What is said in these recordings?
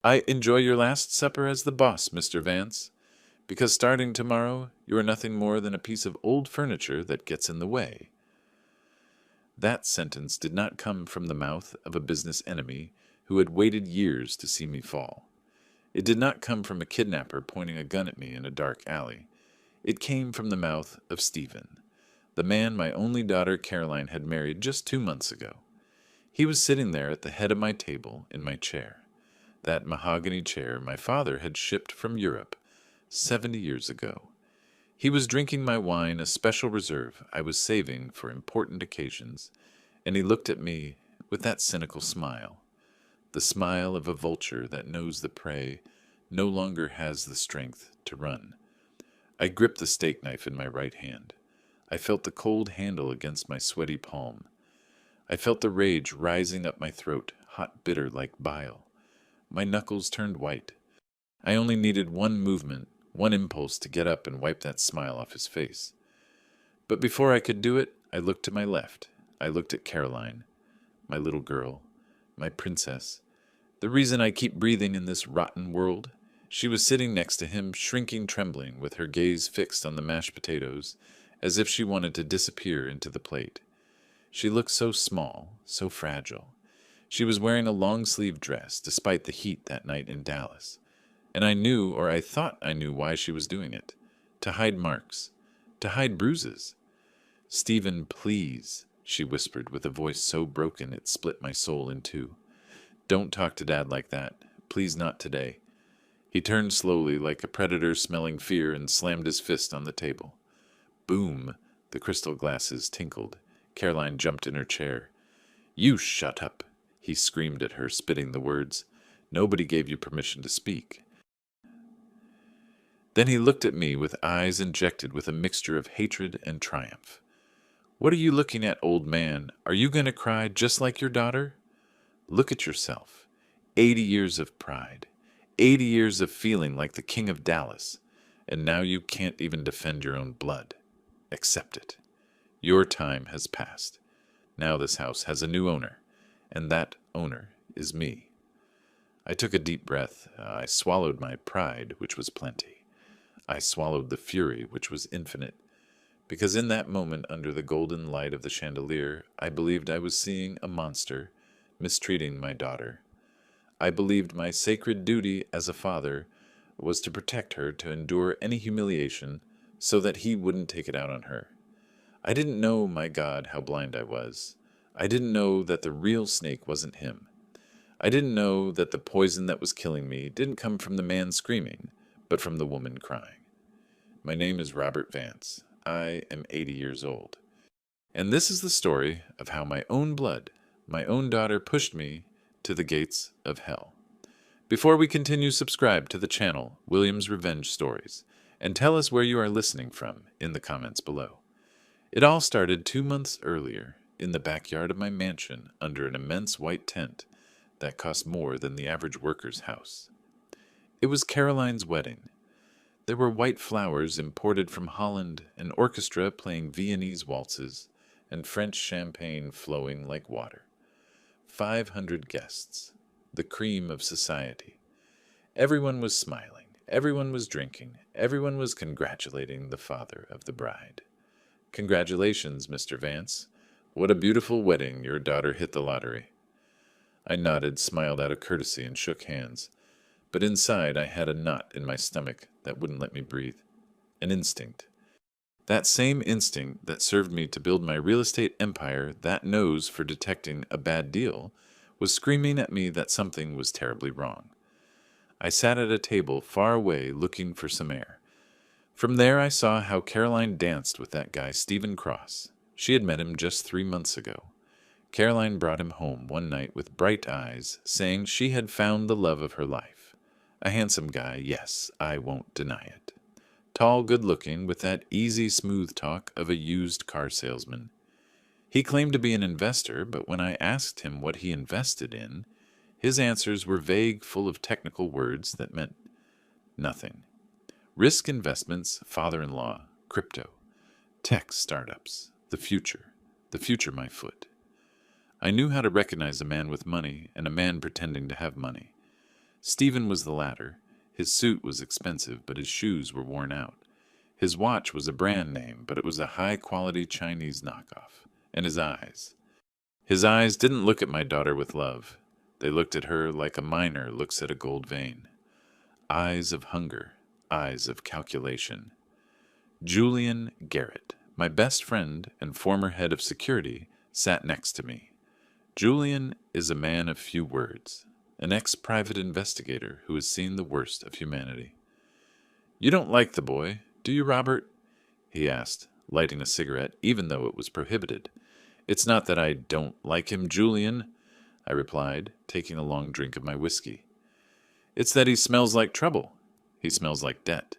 I enjoy your last supper as the boss, Mr. Vance, because starting tomorrow you are nothing more than a piece of old furniture that gets in the way. That sentence did not come from the mouth of a business enemy who had waited years to see me fall. It did not come from a kidnapper pointing a gun at me in a dark alley. It came from the mouth of Stephen, the man my only daughter Caroline had married just 2 months ago. He was sitting there at the head of my table in my chair, that mahogany chair my father had shipped from Europe 70 years ago. He was drinking my wine, a special reserve I was saving for important occasions, and he looked at me with that cynical smile, the smile of a vulture that knows the prey no longer has the strength to run. I gripped the steak knife in my right hand. I felt the cold handle against my sweaty palm. I felt the rage rising up my throat, hot bitter like bile. My knuckles turned white. I only needed one movement, one impulse to get up and wipe that smile off his face. But before I could do it, I looked to my left. I looked at Caroline, my little girl, my princess, the reason I keep breathing in this rotten world. She was sitting next to him, shrinking, trembling, with her gaze fixed on the mashed potatoes, as if she wanted to disappear into the plate. She looked so small, so fragile. She was wearing a long-sleeved dress, despite the heat that night in Dallas. And I knew, or I thought I knew, why she was doing it. To hide marks. To hide bruises. "Stephen, please," she whispered with a voice so broken it split my soul in two. "Don't talk to Dad like that. Please not today." He turned slowly, like a predator smelling fear, and slammed his fist on the table. Boom! The crystal glasses tinkled. Caroline jumped in her chair. "You shut up!" he screamed at her, spitting the words. "Nobody gave you permission to speak." Then he looked at me with eyes injected with a mixture of hatred and triumph. "What are you looking at, old man? Are you going to cry just like your daughter? Look at yourself. 80 years of pride. 80 years of feeling like the king of Dallas. And now you can't even defend your own blood. Accept it. Your time has passed. Now this house has a new owner, and that owner is me." I took a deep breath. I swallowed my pride, which was plenty. I swallowed the fury, which was infinite, because in that moment, under the golden light of the chandelier, I believed I was seeing a monster mistreating my daughter. I believed my sacred duty as a father was to protect her, to endure any humiliation, so that he wouldn't take it out on her. I didn't know, my God, how blind I was. I didn't know that the real snake wasn't him. I didn't know that the poison that was killing me didn't come from the man screaming, but from the woman crying. My name is Robert Vance. I am 80 years old. And this is the story of how my own blood, my own daughter, pushed me to the gates of hell. Before we continue, subscribe to the channel, William's Revenge Stories, and tell us where you are listening from in the comments below. It all started 2 months earlier, in the backyard of my mansion under an immense white tent that cost more than the average worker's house. It was Caroline's wedding. There were white flowers imported from Holland, an orchestra playing Viennese waltzes, and French champagne flowing like water. 500 guests, the cream of society. Everyone was smiling, everyone was drinking, everyone was congratulating the father of the bride. "Congratulations, Mr. Vance. What a beautiful wedding. Your daughter hit the lottery." I nodded, smiled out of courtesy, and shook hands. But inside I had a knot in my stomach that wouldn't let me breathe. An instinct. That same instinct that served me to build my real estate empire, that nose for detecting a bad deal, was screaming at me that something was terribly wrong. I sat at a table far away looking for some air. From there I saw how Caroline danced with that guy, Stephen Cross. She had met him just 3 months ago. Caroline brought him home one night with bright eyes, saying she had found the love of her life. A handsome guy, yes, I won't deny it. Tall, good-looking, with that easy, smooth talk of a used car salesman. He claimed to be an investor, but when I asked him what he invested in, his answers were vague, full of technical words that meant nothing. Risk investments, father-in-law, crypto, tech startups, the future my foot. I knew how to recognize a man with money and a man pretending to have money. Stephen was the latter. His suit was expensive, but his shoes were worn out. His watch was a brand name, but it was a high-quality Chinese knockoff. And his eyes. His eyes didn't look at my daughter with love. They looked at her like a miner looks at a gold vein. Eyes of hunger, eyes of calculation. Julian Garrett, my best friend and former head of security, sat next to me. Julian is a man of few words, an ex-private investigator who has seen the worst of humanity. "You don't like the boy, do you, Robert?" he asked, lighting a cigarette, even though it was prohibited. "It's not that I don't like him, Julian," I replied, taking a long drink of my whiskey. "It's that he smells like trouble. He smells like debt."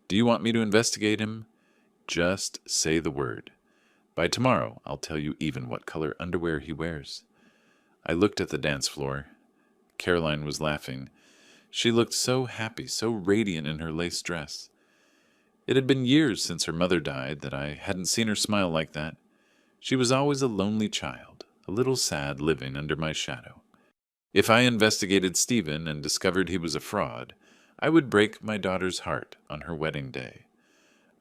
"Do you want me to investigate him?" "Just say the word. By tomorrow, I'll tell you even what color underwear he wears." I looked at the dance floor. Caroline was laughing. She looked so happy, so radiant in her lace dress. It had been years since her mother died that I hadn't seen her smile like that. She was always a lonely child, a little sad living under my shadow. If I investigated Stephen and discovered he was a fraud, I would break my daughter's heart on her wedding day.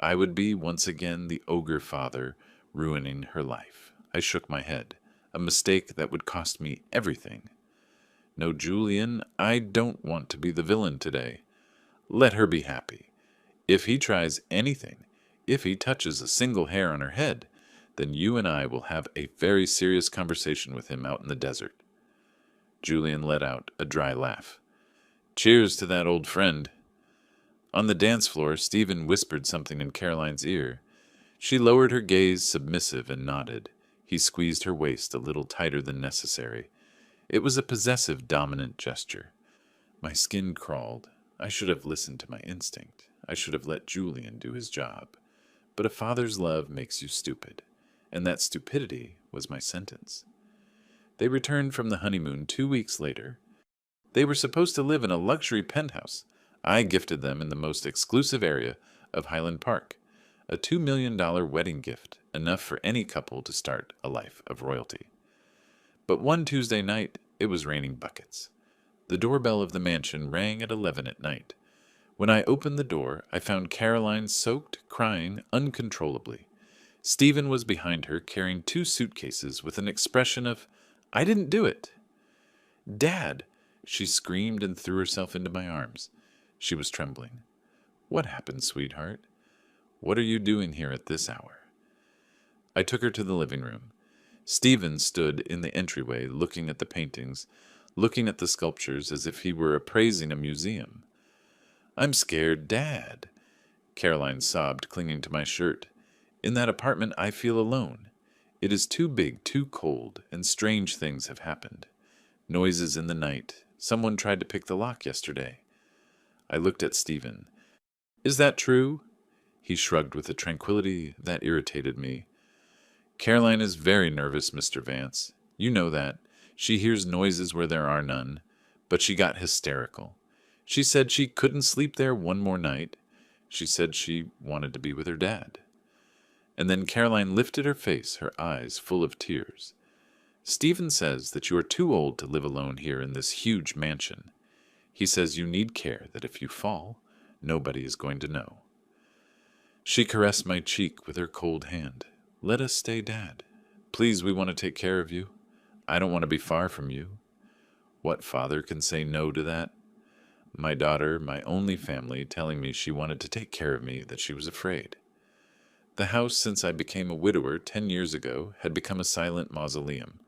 I would be once again the ogre father, ruining her life. I shook my head, a mistake that would cost me everything. "No, Julian, I don't want to be the villain today. Let her be happy. If he tries anything, if he touches a single hair on her head, then you and I will have a very serious conversation with him out in the desert." Julian let out a dry laugh. "Cheers to that old friend." On the dance floor, Stephen whispered something in Caroline's ear. She lowered her gaze, submissive, and nodded. He squeezed her waist a little tighter than necessary. It was a possessive, dominant gesture. My skin crawled. I should have listened to my instinct. I should have let Julian do his job. But a father's love makes you stupid, and that stupidity was my sentence. They returned from the honeymoon 2 weeks later. They were supposed to live in a luxury penthouse. I gifted them in the most exclusive area of Highland Park, a $2 million wedding gift, enough for any couple to start a life of royalty. But one Tuesday night, it was raining buckets. The doorbell of the mansion rang at 11 at night. When I opened the door, I found Caroline soaked, crying uncontrollably. Stephen was behind her, carrying 2 suitcases with an expression of, "I didn't do it." "Dad!" She screamed and threw herself into my arms. She was trembling. "What happened, sweetheart? What are you doing here at this hour?" I took her to the living room. Stephen stood in the entryway, looking at the paintings, looking at the sculptures as if he were appraising a museum. "I'm scared, Dad." Caroline sobbed, clinging to my shirt. "In that apartment I feel alone. It is too big, too cold, and strange things have happened. Noises in the night. Someone tried to pick the lock yesterday." I looked at Stephen. "Is that true?" He shrugged with a tranquility that irritated me. "Caroline is very nervous, Mr. Vance. You know that. She hears noises where there are none. But she got hysterical. She said she couldn't sleep there one more night. She said she wanted to be with her dad." And then Caroline lifted her face, her eyes full of tears. "Stephen says that you are too old to live alone here in this huge mansion. He says you need care, that if you fall, nobody is going to know." She caressed my cheek with her cold hand. "Let us stay, Dad. Please, we want to take care of you. I don't want to be far from you." What father can say no to that? My daughter, my only family, telling me she wanted to take care of me, that she was afraid. The house, since I became a widower 10 years ago, had become a silent mausoleum.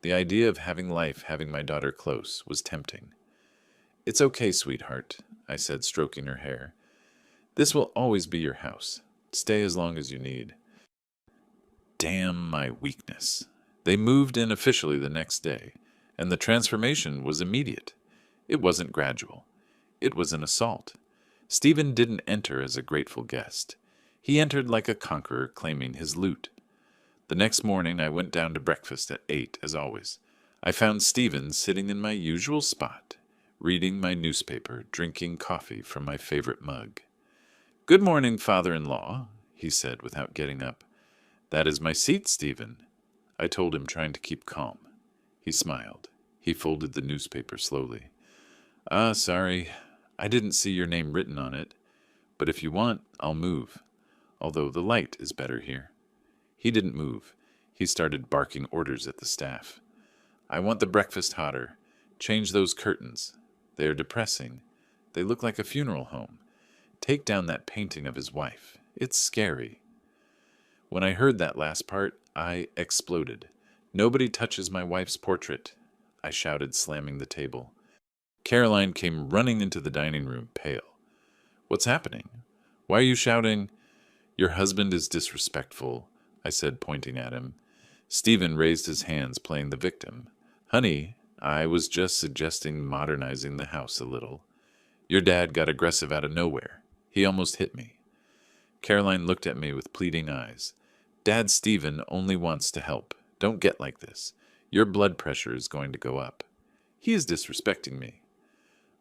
The idea of having life, having my daughter close, was tempting. "It's okay, sweetheart," I said, stroking her hair. "This will always be your house. Stay as long as you need." Damn my weakness. They moved in officially the next day, and the transformation was immediate. It wasn't gradual. It was an assault. Stephen didn't enter as a grateful guest. He entered like a conqueror claiming his loot. The next morning I went down to breakfast at 8, as always. I found Stephen sitting in my usual spot, reading my newspaper, drinking coffee from my favorite mug. "Good morning, father-in-law," he said without getting up. "That is my seat, Stephen," I told him, trying to keep calm. He smiled. He folded the newspaper slowly. Sorry. I didn't see your name written on it, but if you want, I'll move. Although the light is better here." He didn't move. He started barking orders at the staff. "I want the breakfast hotter. Change those curtains. They are depressing. They look like a funeral home. Take down that painting of his wife. It's scary." When I heard that last part, I exploded. "Nobody touches my wife's portrait," I shouted, slamming the table. Caroline came running into the dining room, pale. "What's happening? Why are you shouting?" "Your husband is disrespectful," I said, pointing at him. Stephen raised his hands, playing the victim. "Honey, I was just suggesting modernizing the house a little. Your dad got aggressive out of nowhere. He almost hit me." Caroline looked at me with pleading eyes. "Dad Stephen only wants to help. Don't get like this. Your blood pressure is going to go up. He is disrespecting me."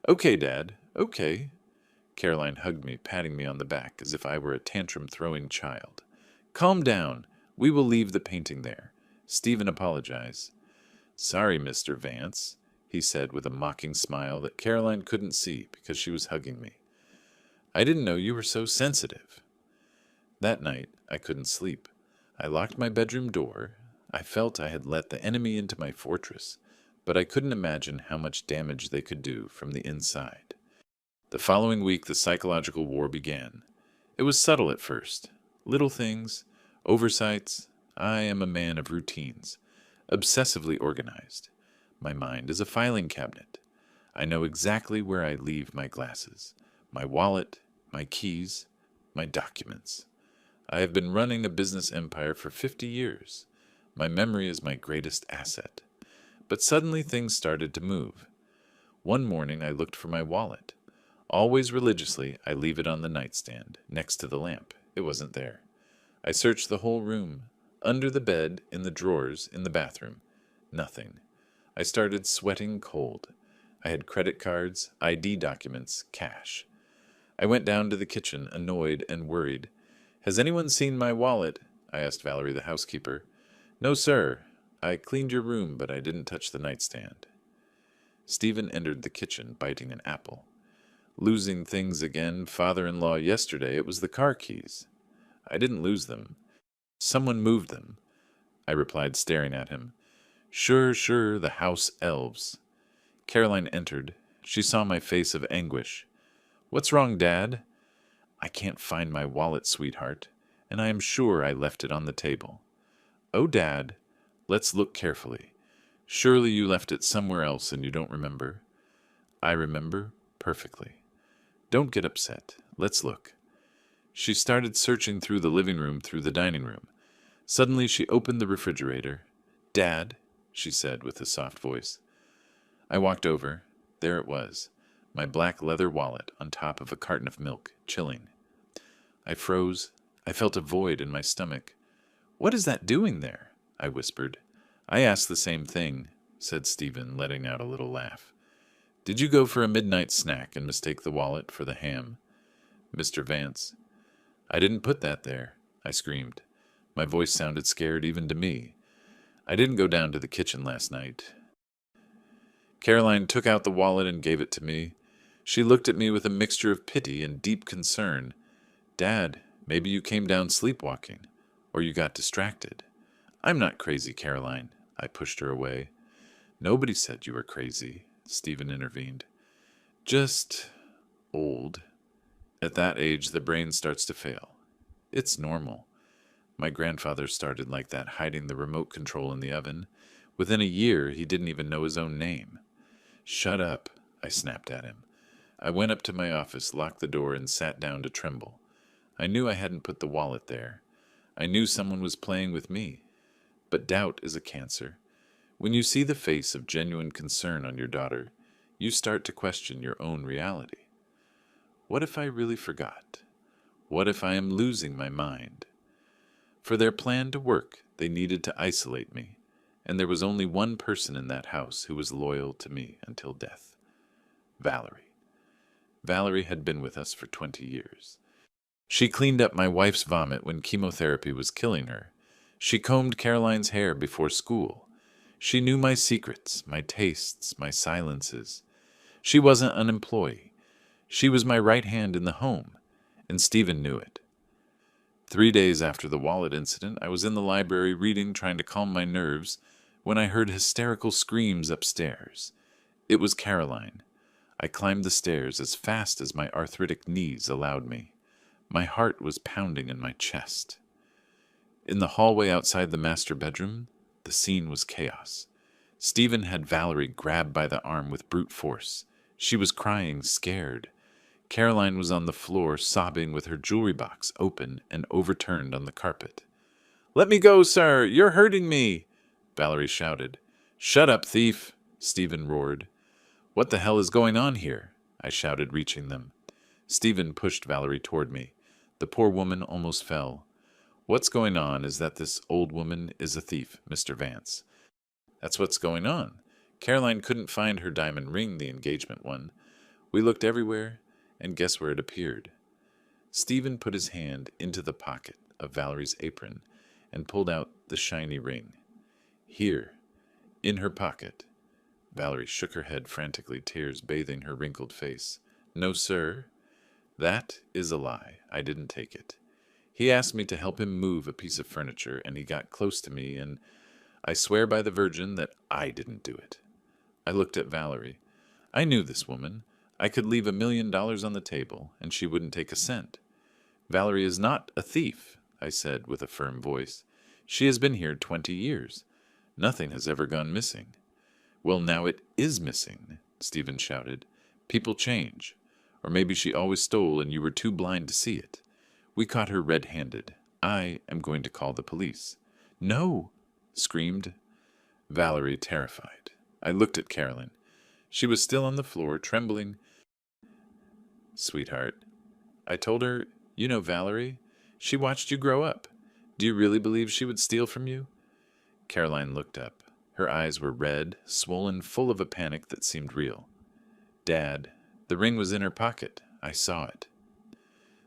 "Okay, Dad, okay." Caroline hugged me, patting me on the back as if I were a tantrum-throwing child. "Calm down. We will leave the painting there." Stephen apologized. "Sorry, Mr. Vance," he said with a mocking smile that Caroline couldn't see because she was hugging me. "I didn't know you were so sensitive." That night, I couldn't sleep. I locked my bedroom door. I felt I had let the enemy into my fortress, but I couldn't imagine how much damage they could do from the inside. The following week, the psychological war began. It was subtle at first. Little things, oversights. I am a man of routines, obsessively organized. My mind is a filing cabinet. I know exactly where I leave my glasses, my wallet, my keys, my documents. I have been running a business empire for 50 years. My memory is my greatest asset. But suddenly things started to move. One morning I looked for my wallet. Always religiously, I leave it on the nightstand, next to the lamp. It wasn't there. I searched the whole room, under the bed, in the drawers, in the bathroom. Nothing. I started sweating cold. I had credit cards, ID documents, cash. I went down to the kitchen, annoyed and worried. "Has anyone seen my wallet?" I asked Valerie, the housekeeper. "No, sir. I cleaned your room, but I didn't touch the nightstand." Stephen entered the kitchen, biting an apple. "Losing things again, father-in-law. Yesterday it was the car keys." "I didn't lose them. Someone moved them," I replied, staring at him. Sure, the house elves." Caroline entered. She saw my face of anguish. "What's wrong, Dad?" "I can't find my wallet, sweetheart, and I am sure I left it on the table." "Oh, Dad, let's look carefully. Surely you left it somewhere else and you don't remember." "I remember perfectly." "Don't get upset. Let's look." She started searching through the living room, through the dining room. Suddenly she opened the refrigerator. "Dad," she said with a soft voice. I walked over. There it was, my black leather wallet on top of a carton of milk, chilling. I froze. I felt a void in my stomach. "What is that doing there?" I whispered. "I asked the same thing," said Stephen, letting out a little laugh. "Did you go for a midnight snack and mistake the wallet for the ham?" "Mr. Vance." "I didn't put that there," I screamed. My voice sounded scared even to me. "I didn't go down to the kitchen last night." Caroline took out the wallet and gave it to me. She looked at me with a mixture of pity and deep concern. "Dad, maybe you came down sleepwalking, or you got distracted." "I'm not crazy, Caroline." I pushed her away. "Nobody said you were crazy," Stephen intervened. "Just old. At that age, the brain starts to fail. It's normal. My grandfather started like that, hiding the remote control in the oven. Within a year, he didn't even know his own name." "Shut up," I snapped at him. I went up to my office, locked the door, and sat down to tremble. I knew I hadn't put the wallet there. I knew someone was playing with me. But doubt is a cancer. When you see the face of genuine concern on your daughter, you start to question your own reality. What if I really forgot? What if I am losing my mind? For their plan to work, they needed to isolate me, and there was only one person in that house who was loyal to me until death. Valerie. Valerie had been with us for 20 years. She cleaned up my wife's vomit when chemotherapy was killing her. She combed Caroline's hair before school. She knew my secrets, my tastes, my silences. She wasn't an employee. She was my right hand in the home, and Stephen knew it. 3 days after the wallet incident, I was in the library reading, trying to calm my nerves, when I heard hysterical screams upstairs. It was Caroline. I climbed the stairs as fast as my arthritic knees allowed me. My heart was pounding in my chest. In the hallway outside the master bedroom, the scene was chaos. Stephen had Valerie grabbed by the arm with brute force. She was crying, scared. Caroline was on the floor, sobbing with her jewelry box open and overturned on the carpet. "Let me go, sir! You're hurting me!" Valerie shouted. "Shut up, thief!" Stephen roared. "What the hell is going on here?" I shouted, reaching them. Stephen pushed Valerie toward me. The poor woman almost fell. "What's going on is that this old woman is a thief, Mr. Vance. That's what's going on. Caroline couldn't find her diamond ring, the engagement one. We looked everywhere, and guess where it appeared?" Stephen put his hand into the pocket of Valerie's apron and pulled out the shiny ring. "Here, in her pocket." Valerie shook her head frantically, tears bathing her wrinkled face. "No, sir. That is a lie. I didn't take it. He asked me to help him move a piece of furniture, and he got close to me, and I swear by the Virgin that I didn't do it." I looked at Valerie. I knew this woman. I could leave $1 million on the table, and she wouldn't take a cent. "Valerie is not a thief," I said with a firm voice. "She has been here 20 years. Nothing has ever gone missing." "Well, now it is missing," Stephen shouted. "People change. Or maybe she always stole and you were too blind to see it. We caught her red-handed. I am going to call the police." "No!" screamed Valerie, terrified. I looked at Caroline. She was still on the floor, trembling. "Sweetheart," I told her, "you know Valerie? She watched you grow up. Do you really believe she would steal from you?" Caroline looked up. Her eyes were red, swollen, full of a panic that seemed real. "Dad, the ring was in her pocket. I saw it."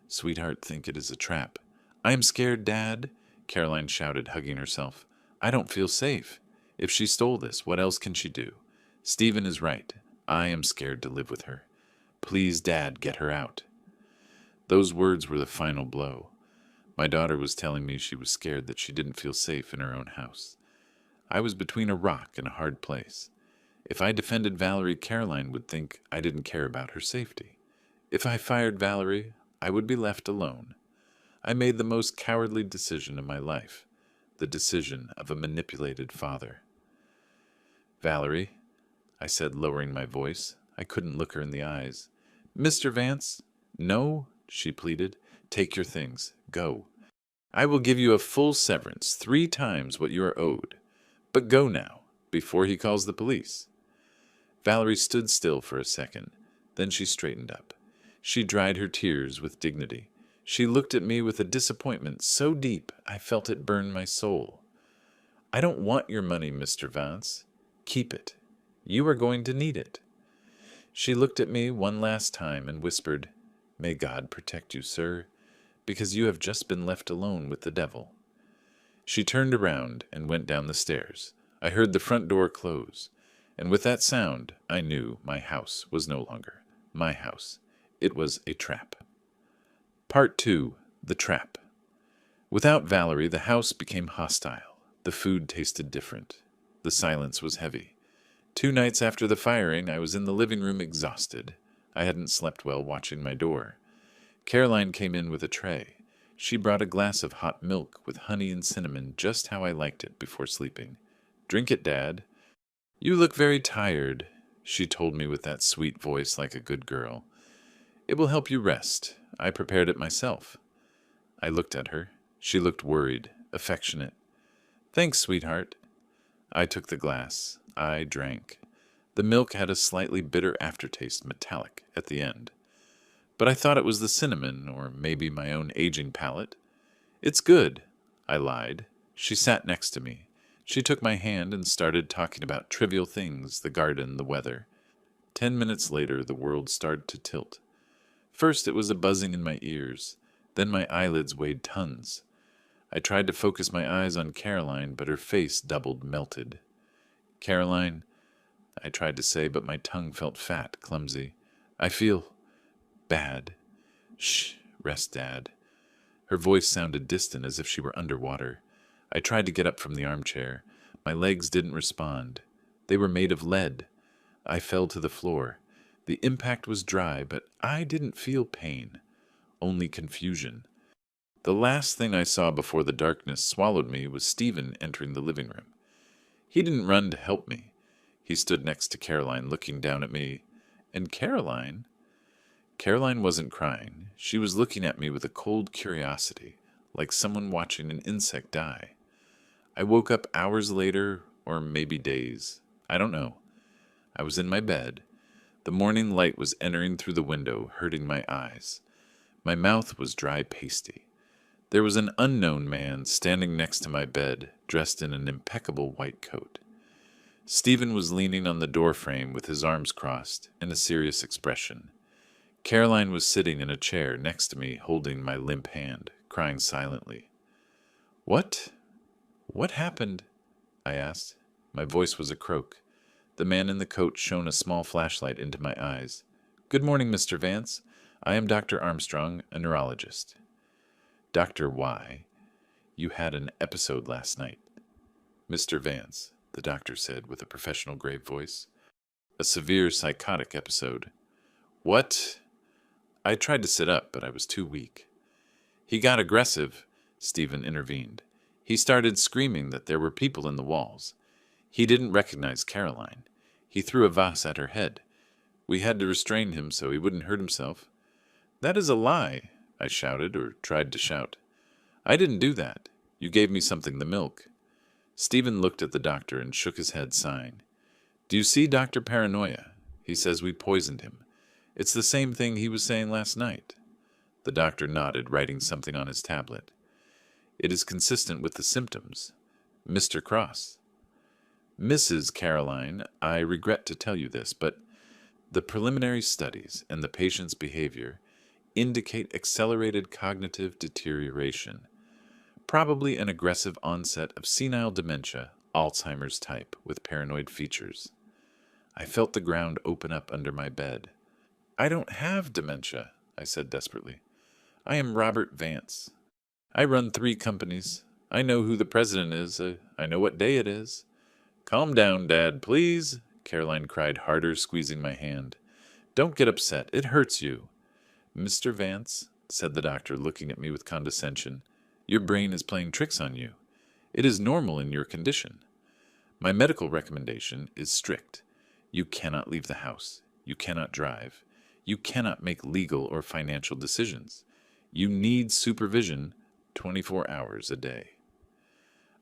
"Sweetheart, think it is a trap." "I am scared, Dad," Caroline shouted, hugging herself. "I don't feel safe. If she stole this, what else can she do? Stephen is right. I am scared to live with her. Please, Dad, get her out." Those words were the final blow. My daughter was telling me she was scared that she didn't feel safe in her own house. I was between a rock and a hard place. If I defended Valerie, Caroline would think I didn't care about her safety. If I fired Valerie, I would be left alone. I made the most cowardly decision of my life, the decision of a manipulated father. "Valerie," I said, lowering my voice. I couldn't look her in the eyes. "Mr. Vance?" "No," she pleaded. "Take your things. Go. I will give you a full severance, 3 times what you are owed. But go now, before he calls the police." Valerie stood still for a second. Then she straightened up. She dried her tears with dignity. She looked at me with a disappointment so deep I felt it burn my soul. "I don't want your money, Mr. Vance. Keep it. You are going to need it." She looked at me one last time and whispered, "May God protect you, sir, because you have just been left alone with the devil." She turned around and went down the stairs. I heard the front door close, and with that sound I knew my house was no longer my house. It was a trap. Part 2. The Trap. Without Valerie, the house became hostile. The food tasted different. The silence was heavy. 2 nights after the firing, I was in the living room exhausted. I hadn't slept well watching my door. Caroline came in with a tray. She brought a glass of hot milk with honey and cinnamon, just how I liked it before sleeping. "Drink it, Dad." "You look very tired," she told me with that sweet voice like a good girl. "It will help you rest. I prepared it myself." I looked at her. She looked worried, affectionate. "Thanks, sweetheart." I took the glass. I drank. The milk had a slightly bitter aftertaste, metallic, at the end. But I thought it was the cinnamon, or maybe my own aging palate. "It's good," I lied. She sat next to me. She took my hand and started talking about trivial things, the garden, the weather. 10 minutes later, the world started to tilt. First, it was a buzzing in my ears. Then my eyelids weighed tons. I tried to focus my eyes on Caroline, but her face doubled, melted. "Caroline, I tried to say, but my tongue felt fat, clumsy. I feel bad. Shh, rest, Dad. Her voice sounded distant, as if she were underwater. I tried to get up from the armchair. My legs didn't respond. They were made of lead. I fell to the floor. The impact was dry, but I didn't feel pain, only confusion. The last thing I saw before the darkness swallowed me was Stephen entering the living room. He didn't run to help me. He stood next to Caroline, looking down at me. And Caroline? Caroline wasn't crying. She was looking at me with a cold curiosity, like someone watching an insect die. I woke up hours later, or maybe days. I don't know. I was in my bed. The morning light was entering through the window, hurting my eyes. My mouth was dry pasty. There was an unknown man standing next to my bed, dressed in an impeccable white coat. Stephen was leaning on the doorframe with his arms crossed and a serious expression. Caroline was sitting in a chair next to me, holding my limp hand, crying silently. What happened? I asked. My voice was a croak. The man in the coat shone a small flashlight into my eyes. Good morning, Mr. Vance. I am Dr. Armstrong, a neurologist. Dr. Y, you had an episode last night. Mr. Vance, the doctor said with a professional grave voice. A severe psychotic episode. What? I tried to sit up, but I was too weak. He got aggressive, Stephen intervened. He started screaming that there were people in the walls. He didn't recognize Caroline. He threw a vase at her head. We had to restrain him so he wouldn't hurt himself. That is a lie, I shouted, or tried to shout. I didn't do that. You gave me something to milk. Stephen looked at the doctor and shook his head, sighing. Do you see Dr. Paranoia? He says we poisoned him. It's the same thing he was saying last night. The doctor nodded, writing something on his tablet. It is consistent with the symptoms. Mr. Cross. Mrs. Caroline, I regret to tell you this, but the preliminary studies and the patient's behavior indicate accelerated cognitive deterioration, probably an aggressive onset of senile dementia, Alzheimer's type, with paranoid features. I felt the ground open up under my bed. I don't have dementia, I said desperately. I am Robert Vance. I run 3 companies. I know who the president is. I know what day it is. Calm down, Dad, please, Caroline cried harder, squeezing my hand. Don't get upset. It hurts you. Mr. Vance, said the doctor, looking at me with condescension, your brain is playing tricks on you. It is normal in your condition. My medical recommendation is strict. You cannot leave the house. You cannot drive. You cannot make legal or financial decisions. You need supervision 24 hours a day.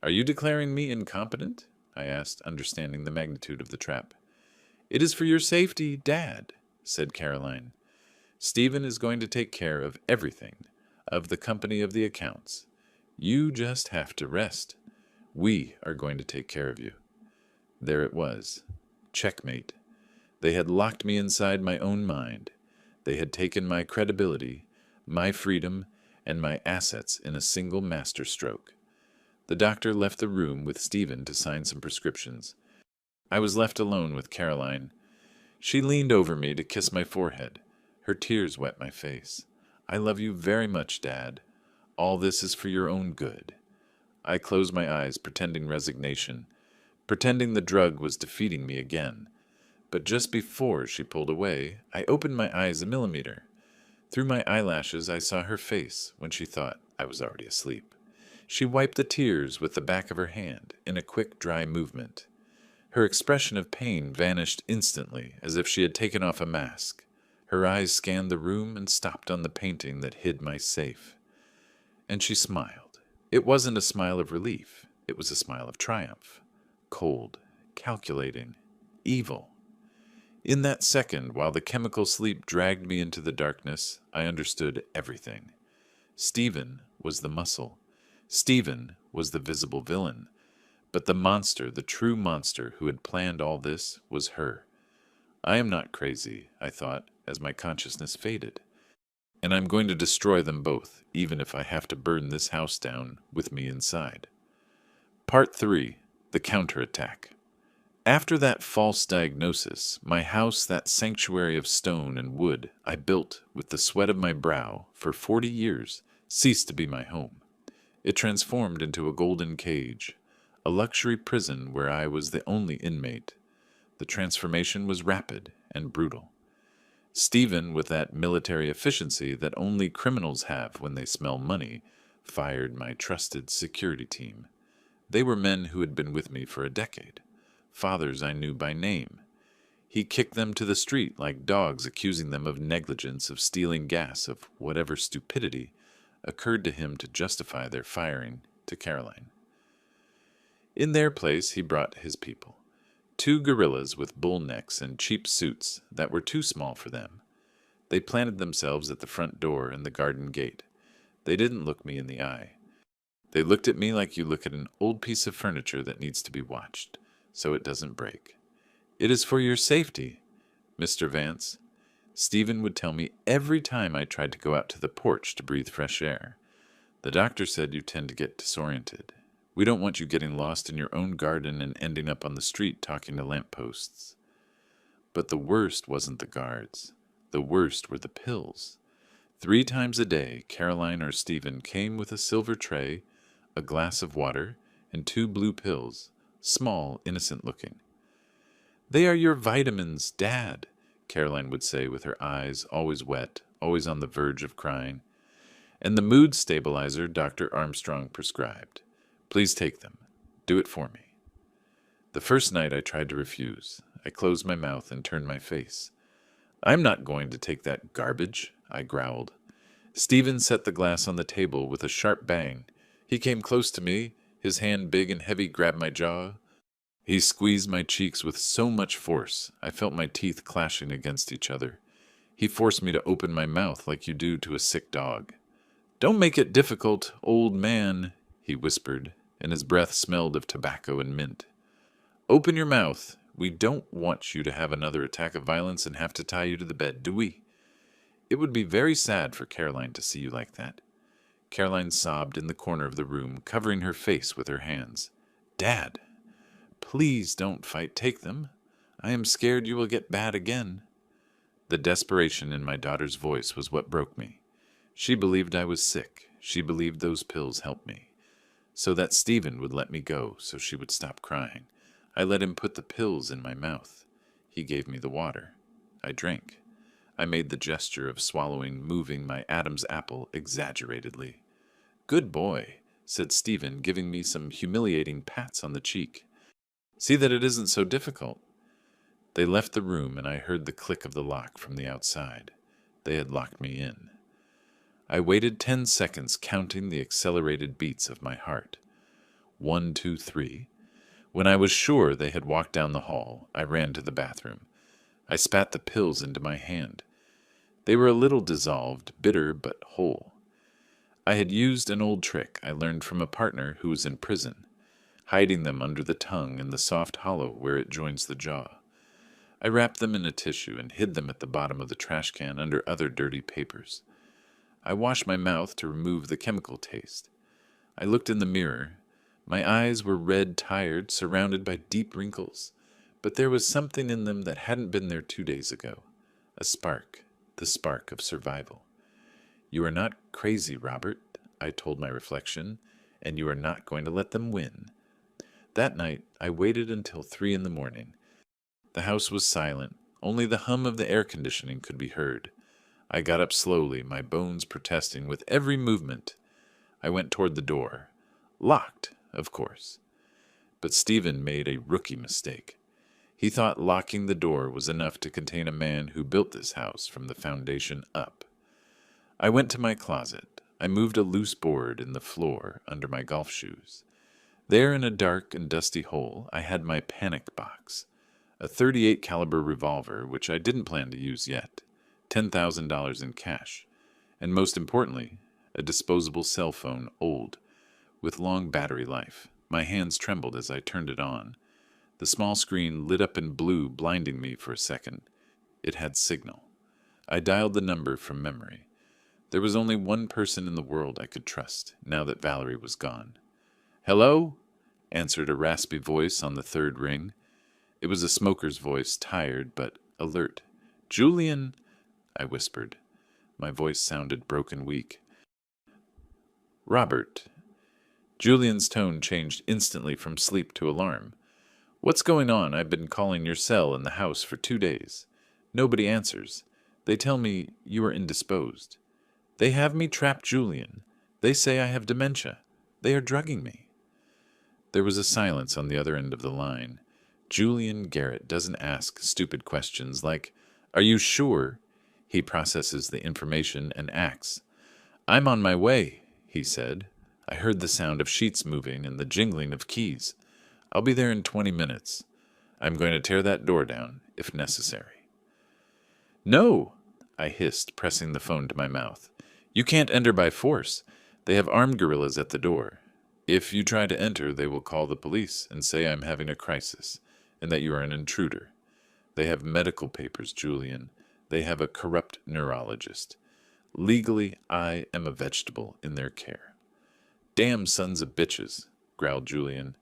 Are you declaring me incompetent? I asked, understanding the magnitude of the trap. It is for your safety, Dad, said Caroline. Stephen is going to take care of everything, of the company of the accounts. You just have to rest. We are going to take care of you. There it was. Checkmate. They had locked me inside my own mind. They had taken my credibility, my freedom, and my assets in a single master stroke. The doctor left the room with Stephen to sign some prescriptions. I was left alone with Caroline. She leaned over me to kiss my forehead. Her tears wet my face. I love you very much, Dad. All this is for your own good. I closed my eyes, pretending resignation, pretending the drug was defeating me again. But just before she pulled away, I opened my eyes a millimeter. Through my eyelashes, I saw her face when she thought I was already asleep. She wiped the tears with the back of her hand in a quick, dry movement. Her expression of pain vanished instantly, as if she had taken off a mask. Her eyes scanned the room and stopped on the painting that hid my safe. And she smiled. It wasn't a smile of relief. It was a smile of triumph. Cold, calculating, evil. In that second, while the chemical sleep dragged me into the darkness, I understood everything. Stephen was the muscle. Stephen was the visible villain. But the monster, the true monster who had planned all this, was her. I am not crazy, I thought, as my consciousness faded. And I'm going to destroy them both, even if I have to burn this house down with me inside. Part 3. The Counterattack. After that false diagnosis, my house, that sanctuary of stone and wood I built with the sweat of my brow for 40 years, ceased to be my home. It transformed into a golden cage, a luxury prison where I was the only inmate. The transformation was rapid and brutal. Stephen, with that military efficiency that only criminals have when they smell money, fired my trusted security team. They were men who had been with me for a decade, fathers I knew by name. He kicked them to the street like dogs, accusing them of negligence, of stealing gas, of whatever stupidity occurred to him to justify their firing to Caroline. In their place, he brought his people. 2 gorillas with bull necks and cheap suits that were too small for them. They planted themselves at the front door and the garden gate. They didn't look me in the eye. They looked at me like you look at an old piece of furniture that needs to be watched, so it doesn't break. "It is for your safety, Mr. Vance," Stephen would tell me every time I tried to go out to the porch to breathe fresh air. "The doctor said you tend to get disoriented. We don't want you getting lost in your own garden and ending up on the street talking to lampposts." But the worst wasn't the guards. The worst were the pills. 3 times a day, Caroline or Stephen came with a silver tray, a glass of water, and 2 blue pills, small, innocent-looking. "They are your vitamins, Dad," Caroline would say with her eyes always wet, always on the verge of crying. "And the mood stabilizer Dr. Armstrong prescribed. Please take them. Do it for me." The first night I tried to refuse. I closed my mouth and turned my face. "I'm not going to take that garbage," I growled. Stephen set the glass on the table with a sharp bang. He came close to me, his hand big and heavy grabbed my jaw. He squeezed my cheeks with so much force, I felt my teeth clashing against each other. He forced me to open my mouth like you do to a sick dog. "Don't make it difficult, old man," he whispered, and his breath smelled of tobacco and mint. "Open your mouth. We don't want you to have another attack of violence and have to tie you to the bed, do we? It would be very sad for Caroline to see you like that." Caroline sobbed in the corner of the room, covering her face with her hands. "Dad, please don't fight. Take them. I am scared you will get bad again." The desperation in my daughter's voice was what broke me. She believed I was sick. She believed those pills helped me. So that Stephen would let me go so she would stop crying. I let him put the pills in my mouth. He gave me the water. I drank. I made the gesture of swallowing, moving my Adam's apple exaggeratedly. "Good boy," said Stephen, giving me some humiliating pats on the cheek. "See that it isn't so difficult." They left the room, and I heard the click of the lock from the outside. They had locked me in. I waited 10 seconds, counting the accelerated beats of my heart. 1, 2, 3. When I was sure they had walked down the hall, I ran to the bathroom. I spat the pills into my hand. They were a little dissolved, bitter but whole. I had used an old trick I learned from a partner who was in prison, hiding them under the tongue in the soft hollow where it joins the jaw. I wrapped them in a tissue and hid them at the bottom of the trash can under other dirty papers. I washed my mouth to remove the chemical taste. I looked in the mirror. My eyes were red, tired, surrounded by deep wrinkles, but there was something in them that hadn't been there 2 days ago. A spark, the spark of survival. "You are not crazy, Robert," I told my reflection, "and you are not going to let them win." That night, I waited until 3 in the morning. The house was silent. Only the hum of the air conditioning could be heard. I got up slowly, my bones protesting with every movement. I went toward the door. Locked, of course. But Stephen made a rookie mistake. He thought locking the door was enough to contain a man who built this house from the foundation up. I went to my closet. I moved a loose board in the floor under my golf shoes. There in a dark and dusty hole, I had my panic box, a .38 caliber revolver, which I didn't plan to use yet, $10,000 in cash, and most importantly, a disposable cell phone, old, with long battery life. My hands trembled as I turned it on. The small screen lit up in blue, blinding me for a second. It had signal. I dialed the number from memory. There was only one person in the world I could trust, now that Valerie was gone. "Hello?" answered a raspy voice on the 3rd ring. It was a smoker's voice, tired but alert. "Julian," I whispered. My voice sounded broken weak. "Robert." Julian's tone changed instantly from sleep to alarm. "What's going on? I've been calling your cell in the house for 2 days. Nobody answers. They tell me you are indisposed. They have me trapped, Julian. They say I have dementia. They are drugging me." There was a silence on the other end of the line. Julian Garrett doesn't ask stupid questions like, "Are you sure?" He processes the information and acts. "I'm on my way," he said. I heard the sound of sheets moving and the jingling of keys. "I'll be there in 20 minutes. I'm going to tear that door down, if necessary." "No!" I hissed, pressing the phone to my mouth. "You can't enter by force. They have armed guerrillas at the door. If you try to enter, they will call the police and say I'm having a crisis, and that you are an intruder. They have medical papers, Julian. They have a corrupt neurologist. Legally, I am a vegetable in their care." "Damn sons of bitches," growled Julian.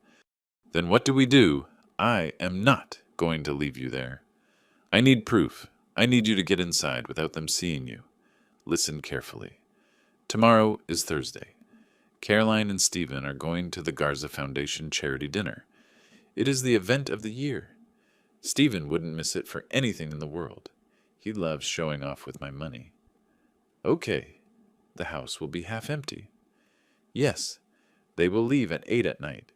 "Then what do we do? I am not going to leave you there. I need proof. I need you to get inside without them seeing you. Listen carefully. Tomorrow is Thursday. Caroline and Stephen are going to the Garza Foundation charity dinner. It is the event of the year. Stephen wouldn't miss it for anything in the world. He loves showing off with my money." "Okay. The house will be half empty." "Yes. They will leave at 8 at night.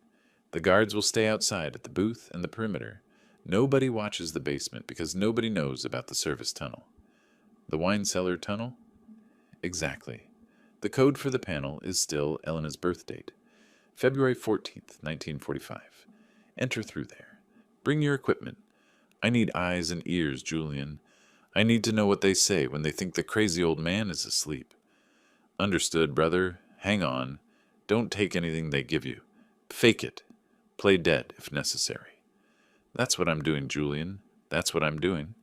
The guards will stay outside at the booth and the perimeter. Nobody watches the basement because nobody knows about the service tunnel." "The wine cellar tunnel?" "Exactly. The code for the panel is still Elena's birth date, February 14th, 1945. Enter through there. Bring your equipment. I need eyes and ears, Julian. I need to know what they say when they think the crazy old man is asleep." "Understood, brother. Hang on. Don't take anything they give you. Fake it. Play dead if necessary." "That's what I'm doing, Julian. That's what I'm doing."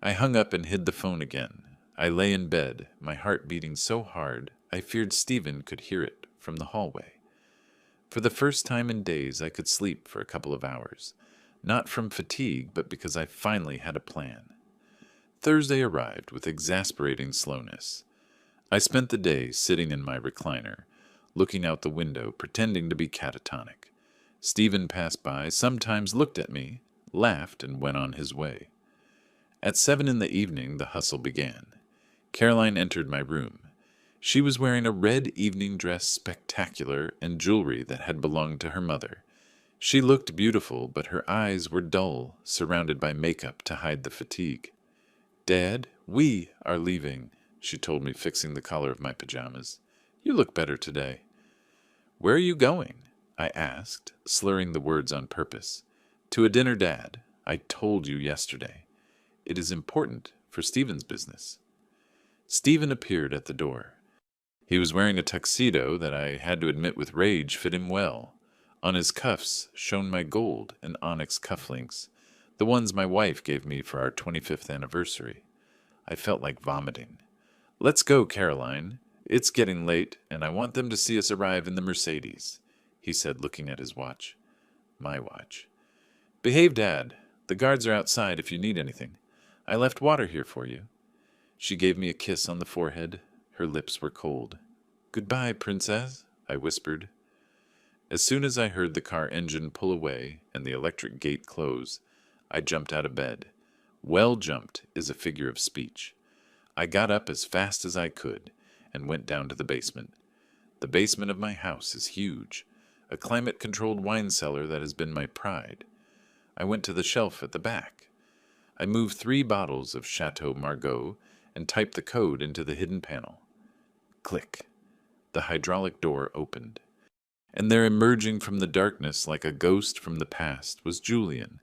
I hung up and hid the phone again. I lay in bed, my heart beating so hard I feared Stephen could hear it from the hallway. For the first time in days, I could sleep for a couple of hours, not from fatigue, but because I finally had a plan. Thursday arrived with exasperating slowness. I spent the day sitting in my recliner, looking out the window, pretending to be catatonic. Stephen passed by, sometimes looked at me, laughed, and went on his way. At 7 in the evening, the hustle began. Caroline entered my room. She was wearing a red evening dress, spectacular, and jewelry that had belonged to her mother. She looked beautiful, but her eyes were dull, surrounded by makeup to hide the fatigue. "Dad, we are leaving," she told me, fixing the collar of my pajamas. "You look better today." "Where are you going?" I asked, slurring the words on purpose. "To a dinner, Dad. I told you yesterday. It is important for Stephen's business." Stephen appeared at the door. He was wearing a tuxedo that I had to admit with rage fit him well. On his cuffs shone my gold and onyx cufflinks, the ones my wife gave me for our 25th anniversary. I felt like vomiting. "Let's go, Caroline. It's getting late, and I want them to see us arrive in the Mercedes," he said, looking at his watch. My watch. "Behave, Dad. The guards are outside if you need anything. I left water here for you." She gave me a kiss on the forehead. Her lips were cold. "Goodbye, Princess," I whispered. As soon as I heard the car engine pull away and the electric gate close, I jumped out of bed. Well jumped is a figure of speech. I got up as fast as I could and went down to the basement. The basement of my house is huge, a climate-controlled wine cellar that has been my pride. I went to the shelf at the back. I moved 3 bottles of Chateau Margaux and typed the code into the hidden panel. Click. The hydraulic door opened. And there, emerging from the darkness like a ghost from the past, was Julian.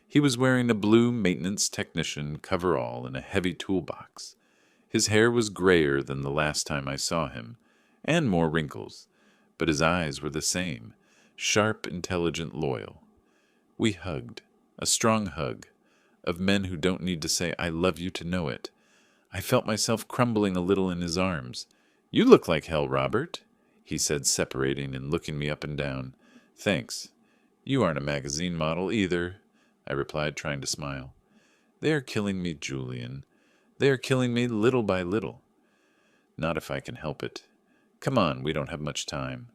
He was wearing a blue maintenance technician coverall and a heavy toolbox. His hair was grayer than the last time I saw him, and more wrinkles, but his eyes were the same, sharp, intelligent, loyal. We hugged, a strong hug, of men who don't need to say "I love you" to know it. I felt myself crumbling a little in his arms. "You look like hell, Robert," he said, separating and looking me up and down. "Thanks. You aren't a magazine model either." I replied, trying to smile. They are killing me, Julian. They are killing me little by little. Not if I can help it. Come on, we don't have much time.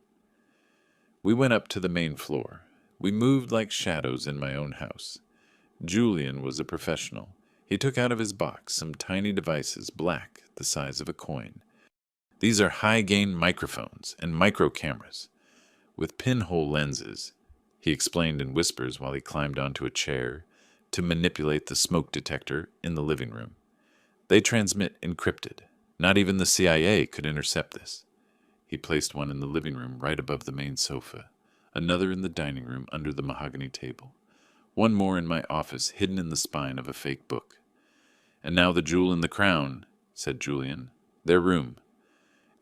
We went up to the main floor. We moved like shadows in my own house. Julian was a professional. He took out of his box some tiny devices, black, the size of a coin. These are high-gain microphones and micro cameras with pinhole lenses, he explained in whispers while he climbed onto a chair to manipulate the smoke detector in the living room. They transmit encrypted. Not even the CIA could intercept this. He placed one in the living room right above the main sofa, another in the dining room under the mahogany table, one more in my office hidden in the spine of a fake book. And now the jewel in the crown, said Julian. Their room.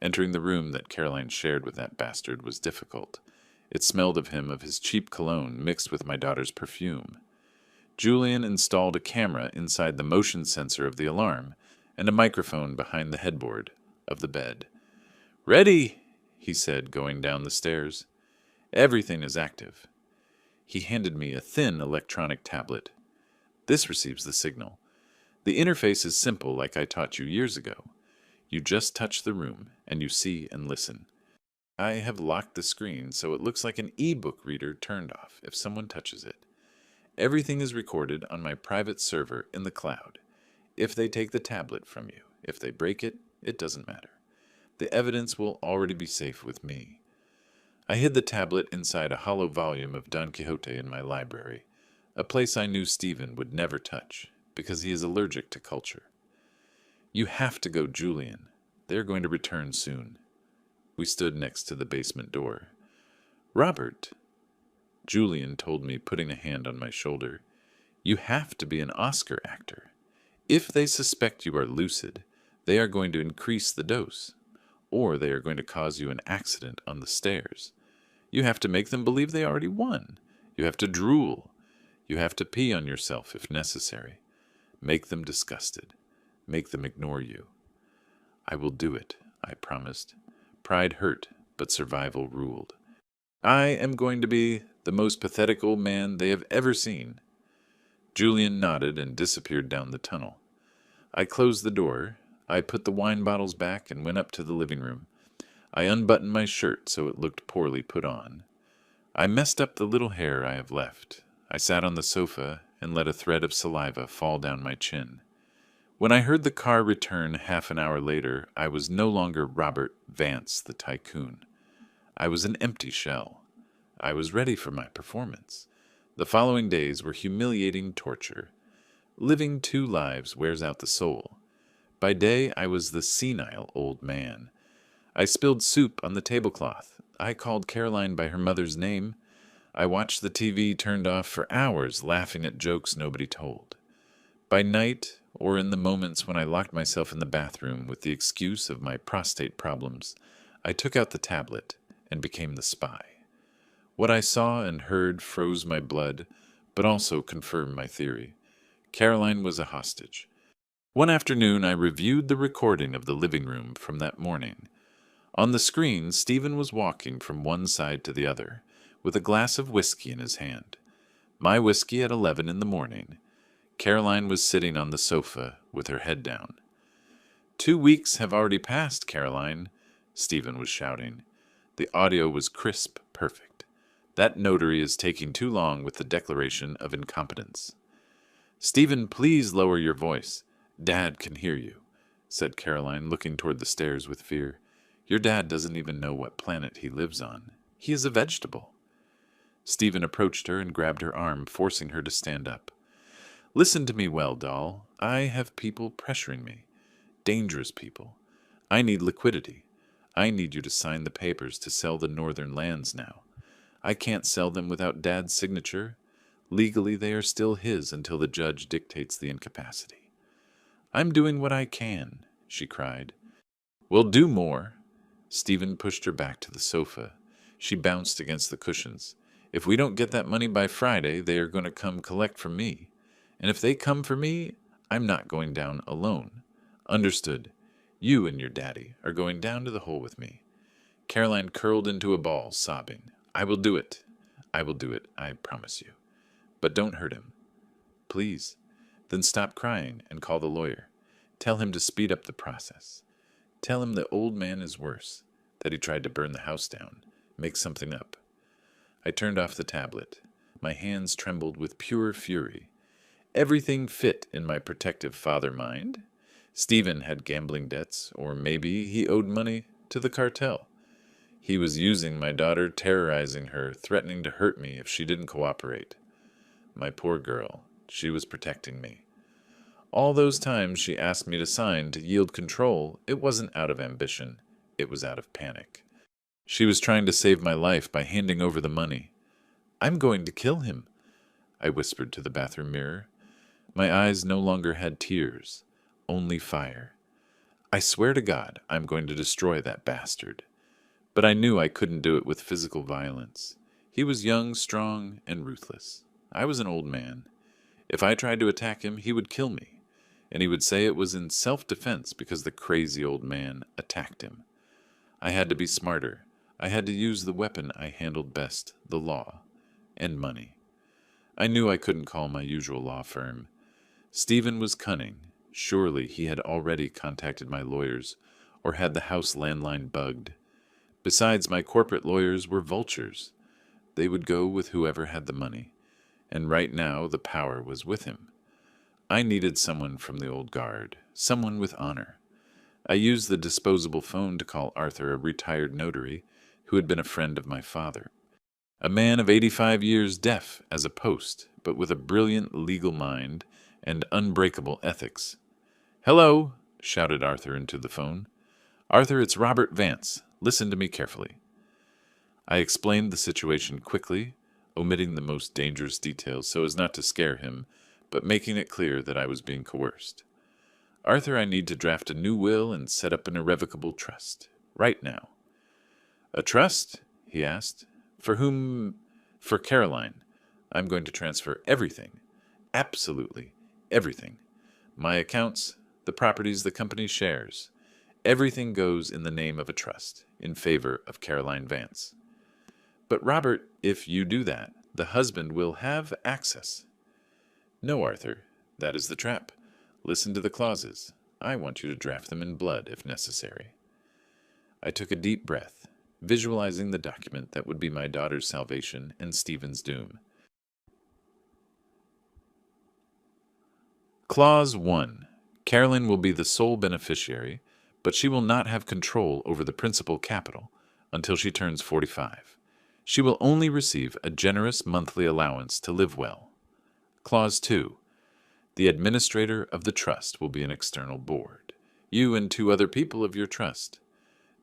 Entering the room that Caroline shared with that bastard was difficult. It smelled of him, of his cheap cologne mixed with my daughter's perfume. Julian installed a camera inside the motion sensor of the alarm and a microphone behind the headboard of the bed. Ready, he said, going down the stairs. Everything is active. He handed me a thin electronic tablet. This receives the signal. The interface is simple, like I taught you years ago. You just touch the room, and you see and listen. I have locked the screen so it looks like an e-book reader turned off if someone touches it. Everything is recorded on my private server in the cloud. If they take the tablet from you, if they break it, it doesn't matter. The evidence will already be safe with me. I hid the tablet inside a hollow volume of Don Quixote in my library, a place I knew Stephen would never touch, because he is allergic to culture. You have to go, Julian. They're going to return soon. We stood next to the basement door. Robert, Julian told me, putting a hand on my shoulder, you have to be an Oscar actor. If they suspect you are lucid, they are going to increase the dose, or they are going to cause you an accident on the stairs. You have to make them believe they already won. You have to drool. You have to pee on yourself if necessary. Make them disgusted. Make them ignore you. I will do it, I promised. Pride hurt, but survival ruled. I am going to be the most pathetic old man they have ever seen. Julian nodded and disappeared down the tunnel. I closed the door. I put the wine bottles back and went up to the living room. I unbuttoned my shirt so it looked poorly put on. I messed up the little hair I have left. I sat on the sofa and let a thread of saliva fall down my chin. When I heard the car return half an hour later, I was no longer Robert Vance the tycoon. I was an empty shell. I was ready for my performance. The following days were humiliating torture. Living two lives wears out the soul. By day, I was the senile old man. I spilled soup on the tablecloth. I called Caroline by her mother's name. I watched the TV turned off for hours, laughing at jokes nobody told. By night, or in the moments when I locked myself in the bathroom with the excuse of my prostate problems, I took out the tablet and became the spy. What I saw and heard froze my blood, but also confirmed my theory. Caroline was a hostage. One afternoon, I reviewed the recording of the living room from that morning. On the screen, Stephen was walking from one side to the other, with a glass of whiskey in his hand. My whiskey at 11 in the morning. Caroline was sitting on the sofa with her head down. 2 weeks have already passed, Caroline, Stephen was shouting. The audio was crisp, perfect. That notary is taking too long with the declaration of incompetence. Stephen, please lower your voice. Dad can hear you, said Caroline, looking toward the stairs with fear. Your dad doesn't even know what planet he lives on. He is a vegetable. Stephen approached her and grabbed her arm, forcing her to stand up. Listen to me well, doll. I have people pressuring me. Dangerous people. I need liquidity. I need you to sign the papers to sell the northern lands now. I can't sell them without Dad's signature. Legally, they are still his until the judge dictates the incapacity. I'm doing what I can, she cried. We'll do more. Stephen pushed her back to the sofa. She bounced against the cushions. If we don't get that money by Friday, they are going to come collect from me. And if they come for me, I'm not going down alone. Understood. You and your daddy are going down to the hole with me. Caroline curled into a ball, sobbing. I will do it. I will do it, I promise you. But don't hurt him. Please. Then stop crying and call the lawyer. Tell him to speed up the process. Tell him the old man is worse, that he tried to burn the house down. Make something up. I turned off the tablet. My hands trembled with pure fury. Everything fit in my protective father mind. Stephen had gambling debts, or maybe he owed money to the cartel. He was using my daughter, terrorizing her, threatening to hurt me if she didn't cooperate. My poor girl, she was protecting me. All those times she asked me to sign to yield control, it wasn't out of ambition, it was out of panic. She was trying to save my life by handing over the money. I'm going to kill him, I whispered to the bathroom mirror. My eyes no longer had tears, only fire. I swear to God, I'm going to destroy that bastard. But I knew I couldn't do it with physical violence. He was young, strong, and ruthless. I was an old man. If I tried to attack him, he would kill me, and he would say it was in self-defense because the crazy old man attacked him. I had to be smarter. I had to use the weapon I handled best, the law, and money. I knew I couldn't call my usual law firm. Stephen was cunning. Surely he had already contacted my lawyers, or had the house landline bugged. Besides, my corporate lawyers were vultures. They would go with whoever had the money, and right now the power was with him. I needed someone from the old guard, someone with honor. I used the disposable phone to call Arthur, a retired notary who had been a friend of my father. A man of 85 years, deaf as a post, but with a brilliant legal mind and unbreakable ethics. "Hello," shouted Arthur into the phone. "Arthur, it's Robert Vance. Listen to me carefully." I explained the situation quickly, omitting the most dangerous details so as not to scare him, but making it clear that I was being coerced. "Arthur, I need to draft a new will and set up an irrevocable trust. Right now." "A trust?" he asked. "For whom?" "For Caroline. I'm going to transfer everything. Absolutely everything. My accounts, the properties the company shares. Everything goes in the name of a trust, in favor of Caroline Vance." "But Robert, if you do that, the husband will have access." "No, Arthur, that is the trap. Listen to the clauses. I want you to draft them in blood, if necessary." I took a deep breath, visualizing the document that would be my daughter's salvation and Stephen's doom. Clause 1. Caroline will be the sole beneficiary, but she will not have control over the principal capital until she turns 45. She will only receive a generous monthly allowance to live well. Clause 2. The administrator of the trust will be an external board, you and 2 other people of your trust.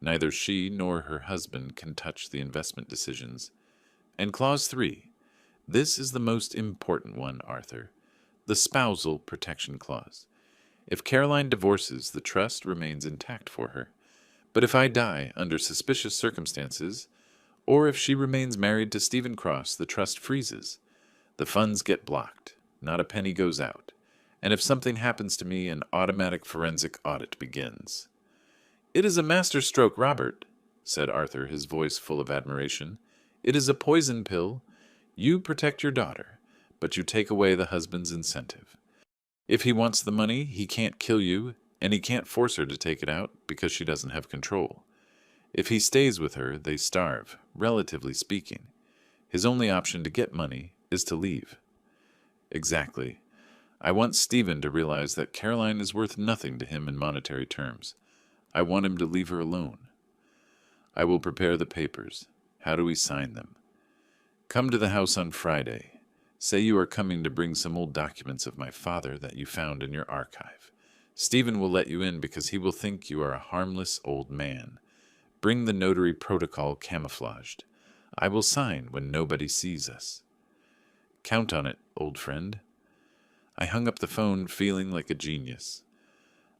Neither she nor her husband can touch the investment decisions. And Clause 3. This is the most important one, Arthur. The spousal protection clause. If Caroline divorces, the trust remains intact for her. But if I die under suspicious circumstances, or if she remains married to Stephen Cross, the trust freezes. The funds get blocked. Not a penny goes out. And if something happens to me, an automatic forensic audit begins. "It is a masterstroke, Robert," said Arthur, his voice full of admiration. "It is a poison pill. You protect your daughter, but you take away the husband's incentive. If he wants the money, he can't kill you, and he can't force her to take it out because she doesn't have control. If he stays with her, they starve, relatively speaking. His only option to get money is to leave." "Exactly. I want Stephen to realize that Caroline is worth nothing to him in monetary terms. I want him to leave her alone." "I will prepare the papers. How do we sign them?" "Come to the house on Friday. Say you are coming to bring some old documents of my father that you found in your archive. Stephen will let you in because he will think you are a harmless old man. Bring the notary protocol camouflaged. I will sign when nobody sees us." "Count on it, old friend." I hung up the phone feeling like a genius.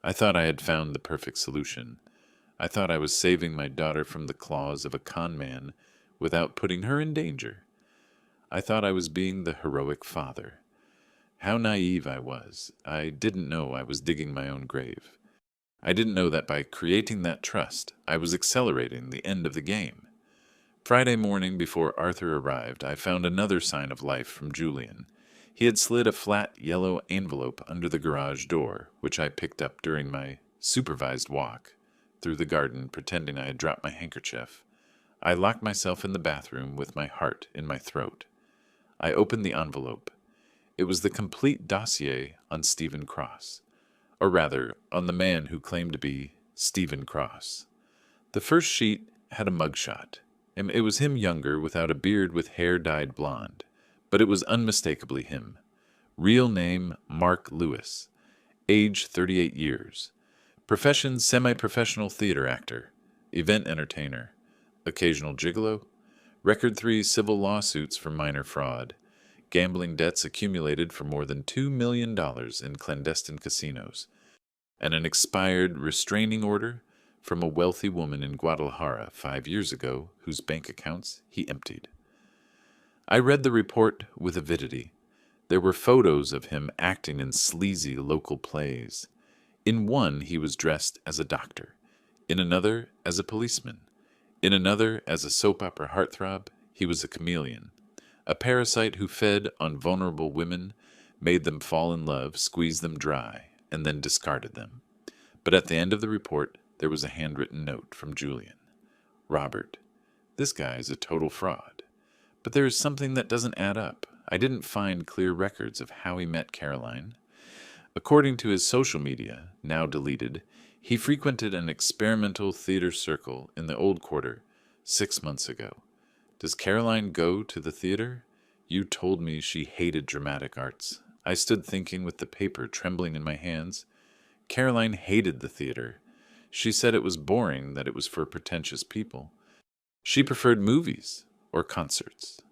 I thought I had found the perfect solution. I thought I was saving my daughter from the claws of a con man without putting her in danger. I thought I was being the heroic father. How naive I was. I didn't know I was digging my own grave. I didn't know that by creating that trust, I was accelerating the end of the game. Friday morning before Arthur arrived, I found another sign of life from Julian. He had slid a flat yellow envelope under the garage door, which I picked up during my supervised walk through the garden, pretending I had dropped my handkerchief. I locked myself in the bathroom with my heart in my throat. I opened the envelope. It was the complete dossier on Stephen Cross, or rather, on the man who claimed to be Stephen Cross. The first sheet had a mugshot, and it was him younger, without a beard, with hair dyed blonde, but it was unmistakably him. Real name, Mark Lewis. Age, 38 years. Profession, semi-professional theater actor. Event entertainer. Occasional gigolo. Record 3 civil lawsuits for minor fraud. Gambling debts accumulated for more than $2 million in clandestine casinos. And an expired restraining order from a wealthy woman in Guadalajara 5 years ago whose bank accounts he emptied. I read the report with avidity. There were photos of him acting in sleazy local plays. In one, he was dressed as a doctor. In another, as a policeman. In another, as a soap opera heartthrob. He was a chameleon. A parasite who fed on vulnerable women, made them fall in love, squeezed them dry, and then discarded them. But at the end of the report, there was a handwritten note from Julian. Robert, this guy is a total fraud. But there is something that doesn't add up. I didn't find clear records of how he met Caroline. According to his social media, now deleted, he frequented an experimental theater circle in the Old Quarter 6 months ago. Does Caroline go to the theater? You told me she hated dramatic arts. I stood thinking with the paper trembling in my hands. Caroline hated the theater. She said it was boring, that it was for pretentious people. She preferred movies or concerts.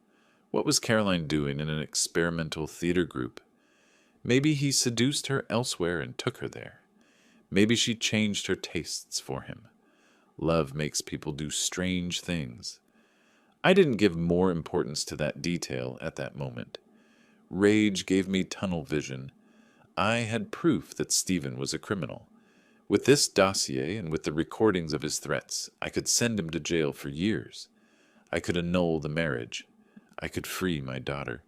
What was Caroline doing in an experimental theater group? Maybe he seduced her elsewhere and took her there. Maybe she changed her tastes for him. Love makes people do strange things. I didn't give more importance to that detail at that moment. Rage gave me tunnel vision. I had proof that Stephen was a criminal. With this dossier and with the recordings of his threats, I could send him to jail for years. I could annul the marriage. I could free my daughter.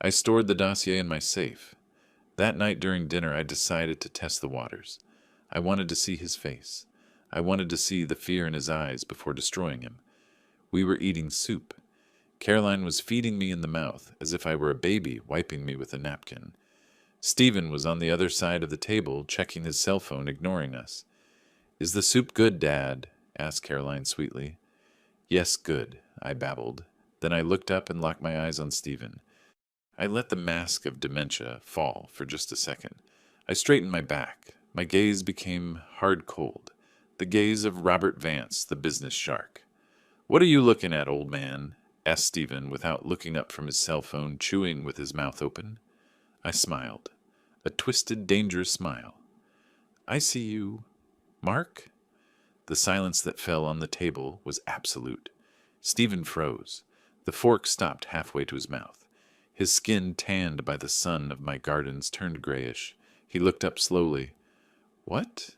I stored the dossier in my safe. That night during dinner, I decided to test the waters. I wanted to see his face. I wanted to see the fear in his eyes before destroying him. We were eating soup. Caroline was feeding me in the mouth, as if I were a baby, wiping me with a napkin. Stephen was on the other side of the table, checking his cell phone, ignoring us. "Is the soup good, Dad?" asked Caroline sweetly. "Yes, good," I babbled. Then I looked up and locked my eyes on Stephen. I let the mask of dementia fall for just a second. I straightened my back. My gaze became hard cold. The gaze of Robert Vance, the business shark. "What are you looking at, old man?" asked Stephen without looking up from his cell phone, chewing with his mouth open. I smiled. A twisted, dangerous smile. "I see you. Mark?" The silence that fell on the table was absolute. Stephen froze. The fork stopped halfway to his mouth. His skin, tanned by the sun of my gardens, turned grayish. He looked up slowly. "What?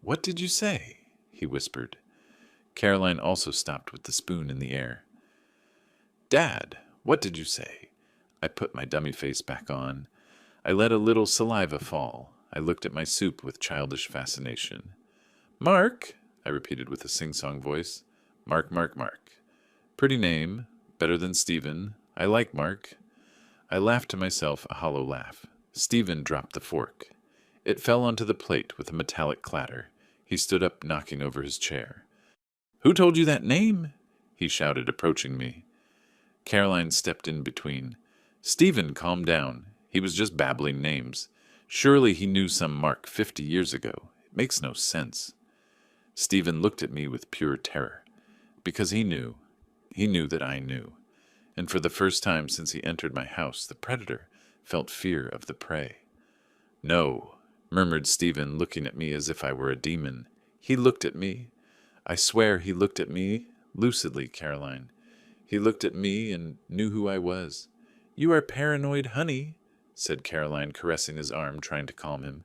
What did you say?" he whispered. Caroline also stopped with the spoon in the air. "Dad, what did you say?" I put my dummy face back on. I let a little saliva fall. I looked at my soup with childish fascination. "Mark," I repeated with a sing-song voice. "Mark, Mark, Mark. Pretty name. Better than Stephen. I like Mark." I laughed to myself a hollow laugh. Stephen dropped the fork. It fell onto the plate with a metallic clatter. He stood up, knocking over his chair. "Who told you that name?" he shouted, approaching me. Caroline stepped in between. "Stephen, calm down. He was just babbling names. Surely he knew some Mark 50 years ago. It makes no sense." Stephen looked at me with pure terror. Because he knew. He knew that I knew. And for the first time since he entered my house, the predator felt fear of the prey. "No," murmured Stephen, looking at me as if I were a demon. "He looked at me. I swear he looked at me, lucidly, Caroline. He looked at me and knew who I was." "You are paranoid, honey," said Caroline, caressing his arm, trying to calm him.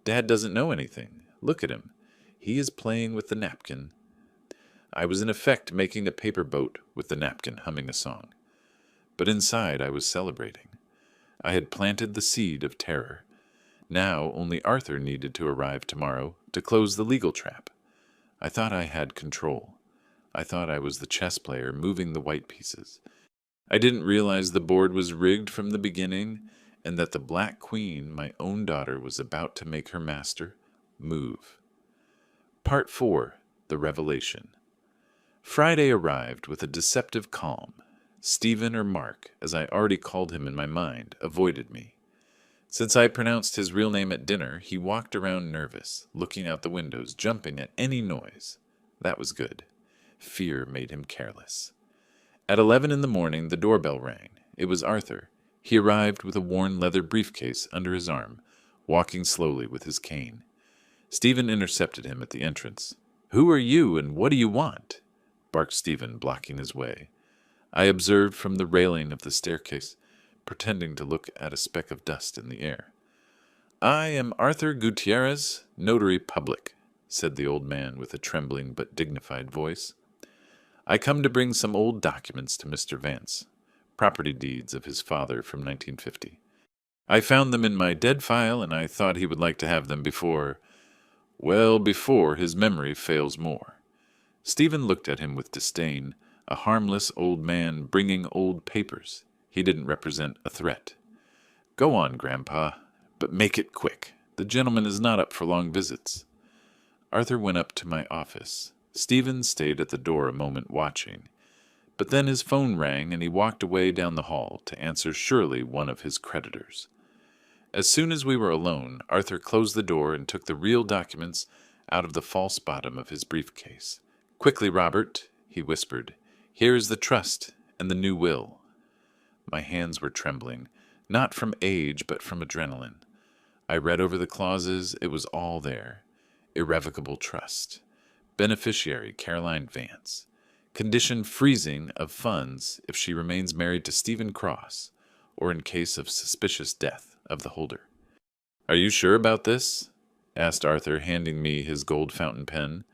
"Dad doesn't know anything. Look at him. He is playing with the napkin." I was in effect making a paper boat with the napkin, humming a song. But inside I was celebrating. I had planted the seed of terror. Now only Arthur needed to arrive tomorrow to close the legal trap. I thought I had control. I thought I was the chess player moving the white pieces. I didn't realize the board was rigged from the beginning and that the Black Queen, my own daughter, was about to make her master move. Part 4. The Revelation. Friday arrived with a deceptive calm. Stephen, or Mark, as I already called him in my mind, avoided me. Since I pronounced his real name at dinner, he walked around nervous, looking out the windows, jumping at any noise. That was good. Fear made him careless. At 11 in the morning, the doorbell rang. It was Arthur. He arrived with a worn leather briefcase under his arm, walking slowly with his cane. Stephen intercepted him at the entrance. "Who are you, and what do you want?" barked Stephen, blocking his way. I observed from the railing of the staircase, pretending to look at a speck of dust in the air. "I am Arthur Gutierrez, notary public," said the old man with a trembling but dignified voice. "I come to bring some old documents to Mr. Vance, property deeds of his father from 1950. I found them in my dead file, and I thought he would like to have them before his memory fails more." Stephen looked at him with disdain, a harmless old man bringing old papers. He didn't represent a threat. "Go on, Grandpa, but make it quick. The gentleman is not up for long visits." Arthur went up to my office. Stephen stayed at the door a moment watching. But then his phone rang and he walked away down the hall to answer surely one of his creditors. As soon as we were alone, Arthur closed the door and took the real documents out of the false bottom of his briefcase. "Quickly, Robert," he whispered. "Here is the trust and the new will." My hands were trembling, not from age but from adrenaline. I read over the clauses. It was all there. Irrevocable trust. Beneficiary Caroline Vance. Condition freezing of funds if she remains married to Stephen Cross, or in case of suspicious death of the holder. "Are you sure about this?" asked Arthur, handing me his gold fountain pen.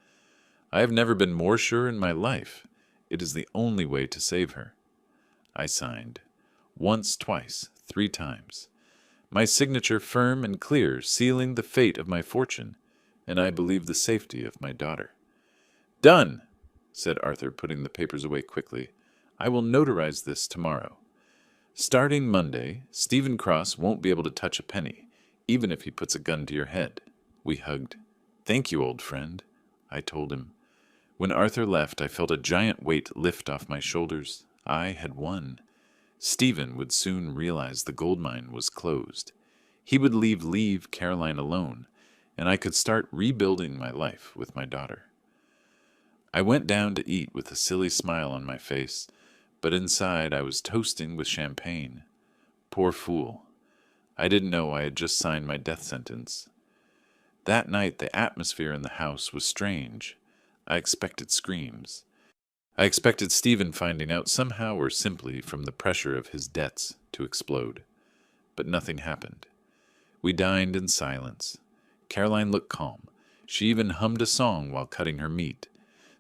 "I have never been more sure in my life. It is the only way to save her." I signed. Once, twice, 3 times. My signature firm and clear, sealing the fate of my fortune, and I believe the safety of my daughter. "Done," said Arthur, putting the papers away quickly. "I will notarize this tomorrow. Starting Monday, Stephen Cross won't be able to touch a penny, even if he puts a gun to your head." We hugged. "Thank you, old friend," I told him. When Arthur left, I felt a giant weight lift off my shoulders. I had won. Stephen would soon realize the gold mine was closed. He would leave Caroline alone, and I could start rebuilding my life with my daughter. I went down to eat with a silly smile on my face, but inside I was toasting with champagne. Poor fool. I didn't know I had just signed my death sentence. That night the atmosphere in the house was strange. I expected screams. I expected Stephen finding out somehow or simply from the pressure of his debts to explode. But nothing happened. We dined in silence. Caroline looked calm. She even hummed a song while cutting her meat.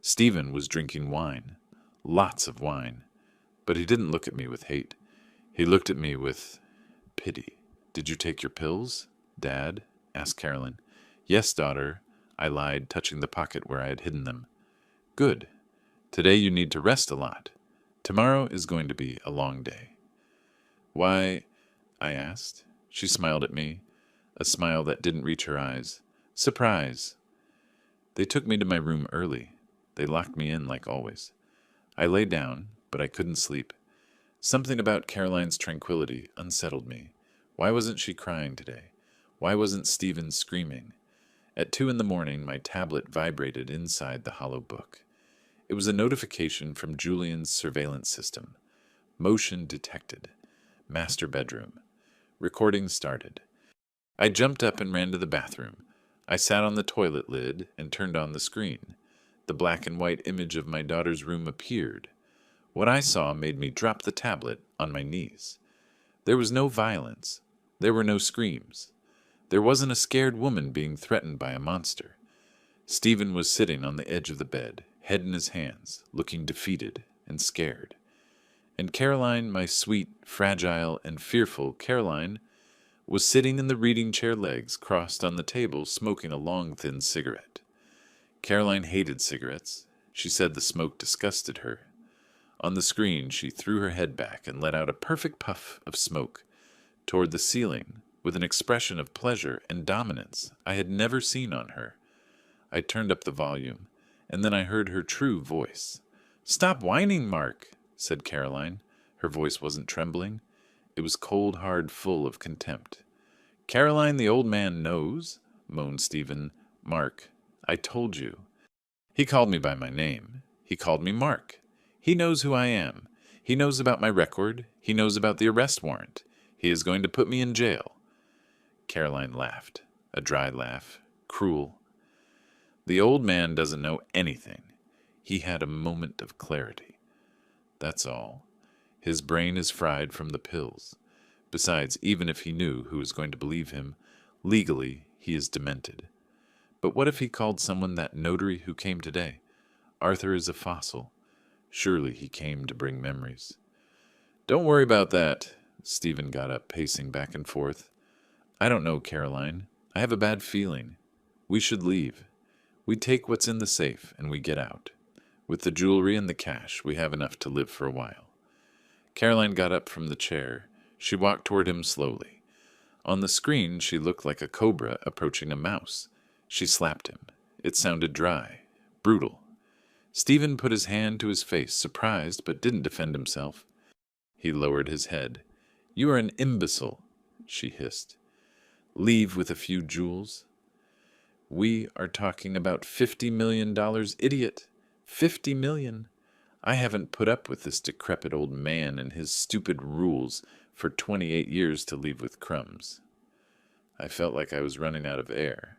Stephen was drinking wine. Lots of wine. But he didn't look at me with hate. He looked at me with pity. "Did you take your pills, Dad?" asked Caroline. "Yes, daughter," I lied, touching the pocket where I had hidden them. "Good. Today you need to rest a lot. Tomorrow is going to be a long day." "Why?" I asked. She smiled at me, a smile that didn't reach her eyes. "Surprise." They took me to my room early. They locked me in like always. I lay down, but I couldn't sleep. Something about Caroline's tranquility unsettled me. Why wasn't she crying today? Why wasn't Stephen screaming? At 2 in the morning, my tablet vibrated inside the hollow book. It was a notification from Julian's surveillance system. Motion detected. Master bedroom. Recording started. I jumped up and ran to the bathroom. I sat on the toilet lid and turned on the screen. The black and white image of my daughter's room appeared. What I saw made me drop the tablet on my knees. There was no violence. There were no screams. There wasn't a scared woman being threatened by a monster. Stephen was sitting on the edge of the bed, head in his hands, looking defeated and scared. And Caroline, my sweet, fragile, and fearful Caroline, was sitting in the reading chair, legs crossed on the table, smoking a long, thin cigarette. Caroline hated cigarettes. She said the smoke disgusted her. On the screen, she threw her head back and let out a perfect puff of smoke toward the ceiling with an expression of pleasure and dominance I had never seen on her. I turned up the volume, and then I heard her true voice. "Stop whining, Mark," said Caroline. Her voice wasn't trembling. It was cold, hard, full of contempt. "Caroline, the old man knows," moaned Stephen. "Mark, I told you. He called me by my name. He called me Mark. He knows who I am. He knows about my record. He knows about the arrest warrant. He is going to put me in jail." Caroline laughed, a dry laugh, cruel. "The old man doesn't know anything. He had a moment of clarity. That's all. His brain is fried from the pills. Besides, even if he knew who was going to believe him, legally he is demented. But what if he called someone that notary who came today? Arthur is a fossil. Surely he came to bring memories." "Don't worry about that." Stephen got up, pacing back and forth. "I don't know, Caroline. I have a bad feeling. We should leave. We take what's in the safe and we get out. With the jewelry and the cash, we have enough to live for a while." Caroline got up from the chair. She walked toward him slowly. On the screen, she looked like a cobra approaching a mouse. She slapped him. It sounded dry, brutal. Stephen put his hand to his face, surprised, but didn't defend himself. He lowered his head. "You are an imbecile," she hissed. "Leave with a few jewels? We are talking about $50 million, idiot. $50 million. I haven't put up with this decrepit old man and his stupid rules for 28 years to leave with crumbs." I felt like I was running out of air.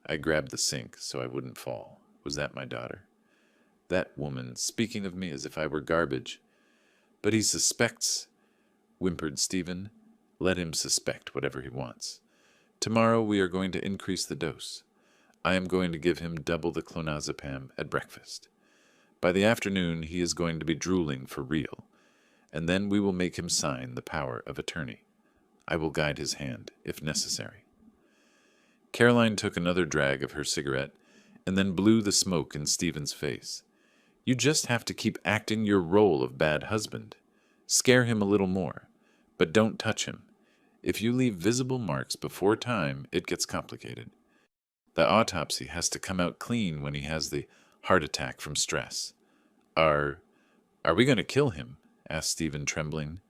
I grabbed the sink so I wouldn't fall. Was that my daughter? That woman speaking of me as if I were garbage. "But he suspects," whimpered Stephen. "Let him suspect whatever he wants. Tomorrow we are going to increase the dose. I am going to give him double the clonazepam at breakfast. By the afternoon he is going to be drooling for real, and then we will make him sign the power of attorney. I will guide his hand, if necessary." Caroline took another drag of her cigarette, and then blew the smoke in Stephen's face. "You just have to keep acting your role of bad husband. Scare him a little more, but don't touch him. If you leave visible marks before time, it gets complicated. The autopsy has to come out clean when he has the heart attack from stress." Are we going to kill him?" asked Stephen, trembling.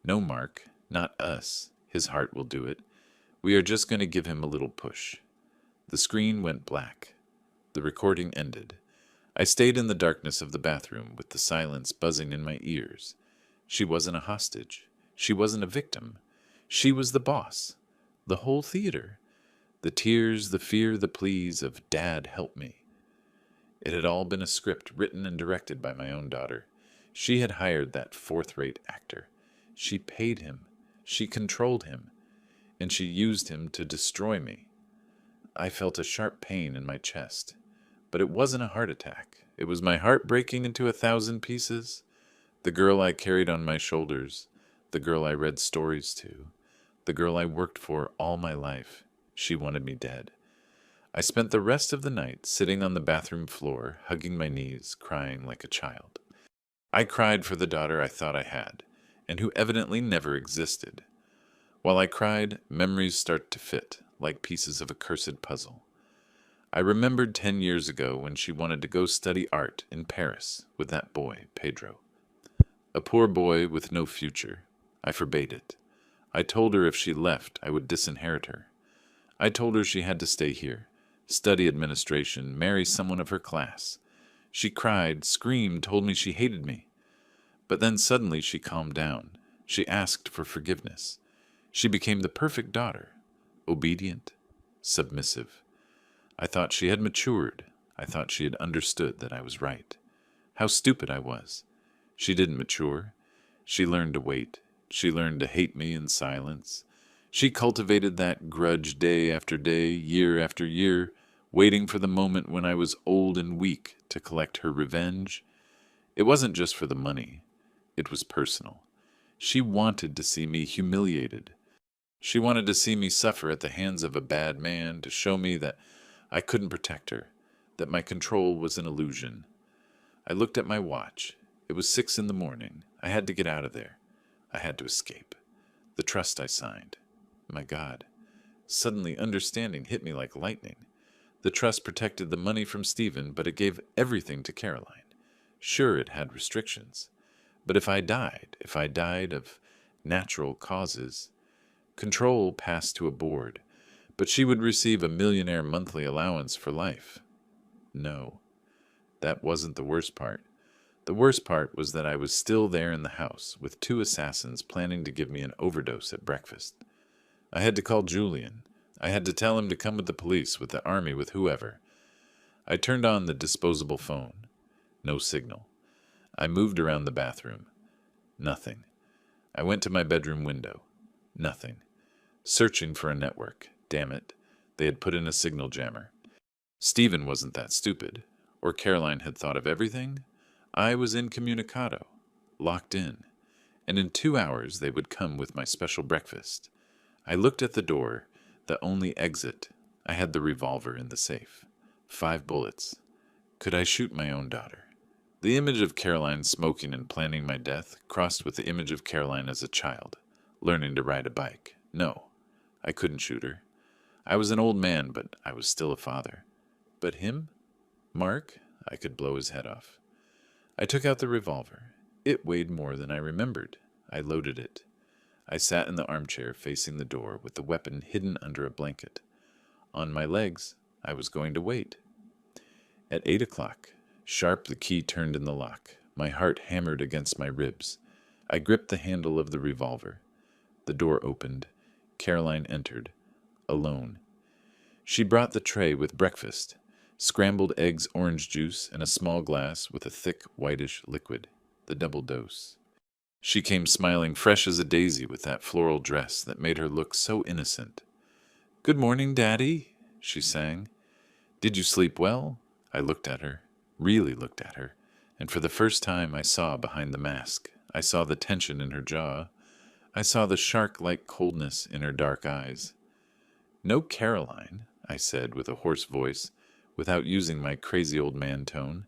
"No, Mark, not us. His heart will do it. We are just going to give him a little push." The screen went black. The recording ended. I stayed in the darkness of the bathroom with the silence buzzing in my ears. She wasn't a hostage. She wasn't a victim. She was the boss. The whole theater. The tears, the fear, the pleas of "Dad, help me." It had all been a script written and directed by my own daughter. She had hired that fourth-rate actor. She paid him. She controlled him. And she used him to destroy me. I felt a sharp pain in my chest. But it wasn't a heart attack. It was my heart breaking into 1,000 pieces. The girl I carried on my shoulders. The girl I read stories to. The girl I worked for all my life. She wanted me dead. I spent the rest of the night sitting on the bathroom floor, hugging my knees, crying like a child. I cried for the daughter I thought I had, and who evidently never existed. While I cried, memories started to fit, like pieces of a cursed puzzle. I remembered 10 years ago when she wanted to go study art in Paris with that boy, Pedro. A poor boy with no future. I forbade it. I told her if she left, I would disinherit her. I told her she had to stay here, study administration, marry someone of her class. She cried, screamed, told me she hated me. But then suddenly she calmed down. She asked for forgiveness. She became the perfect daughter, obedient, submissive. I thought she had matured. I thought she had understood that I was right. How stupid I was. She didn't mature. She learned to wait. She learned to hate me in silence. She cultivated that grudge day after day, year after year, waiting for the moment when I was old and weak to collect her revenge. It wasn't just for the money. It was personal. She wanted to see me humiliated. She wanted to see me suffer at the hands of a bad man, to show me that I couldn't protect her, that my control was an illusion. I looked at my watch. It was 6 in the morning. I had to get out of there. I had to escape. The trust I signed. My God. Suddenly, understanding hit me like lightning. The trust protected the money from Stephen, but it gave everything to Caroline. Sure, it had restrictions. But if I died of natural causes, control passed to a board, but she would receive a millionaire monthly allowance for life. No, that wasn't the worst part. The worst part was that I was still there in the house with 2 assassins planning to give me an overdose at breakfast. I had to call Julian. I had to tell him to come with the police, with the army, with whoever. I turned on the disposable phone. No signal. I moved around the bathroom. Nothing. I went to my bedroom window. Nothing. Searching for a network. Damn it. They had put in a signal jammer. Stephen wasn't that stupid. Or Caroline had thought of everything. I was incommunicado. Locked in. And in 2 hours they would come with my special breakfast. I looked at the door, the only exit. I had the revolver in the safe. 5 bullets. Could I shoot my own daughter? The image of Caroline smoking and planning my death crossed with the image of Caroline as a child, learning to ride a bike. No, I couldn't shoot her. I was an old man, but I was still a father. But him? Mark? I could blow his head off. I took out the revolver. It weighed more than I remembered. I loaded it. I sat in the armchair facing the door with the weapon hidden under a blanket. On my legs, I was going to wait. At 8 o'clock, sharp the key turned in the lock. My heart hammered against my ribs. I gripped the handle of the revolver. The door opened. Caroline entered. Alone. She brought the tray with breakfast. Scrambled eggs, orange juice, and a small glass with a thick, whitish liquid. The double dose. She came smiling fresh as a daisy with that floral dress that made her look so innocent. "Good morning, Daddy," she sang. "Did you sleep well?" I looked at her, really looked at her, and for the first time I saw behind the mask. I saw the tension in her jaw. I saw the shark-like coldness in her dark eyes. "No, Caroline," I said with a hoarse voice, without using my crazy old man tone.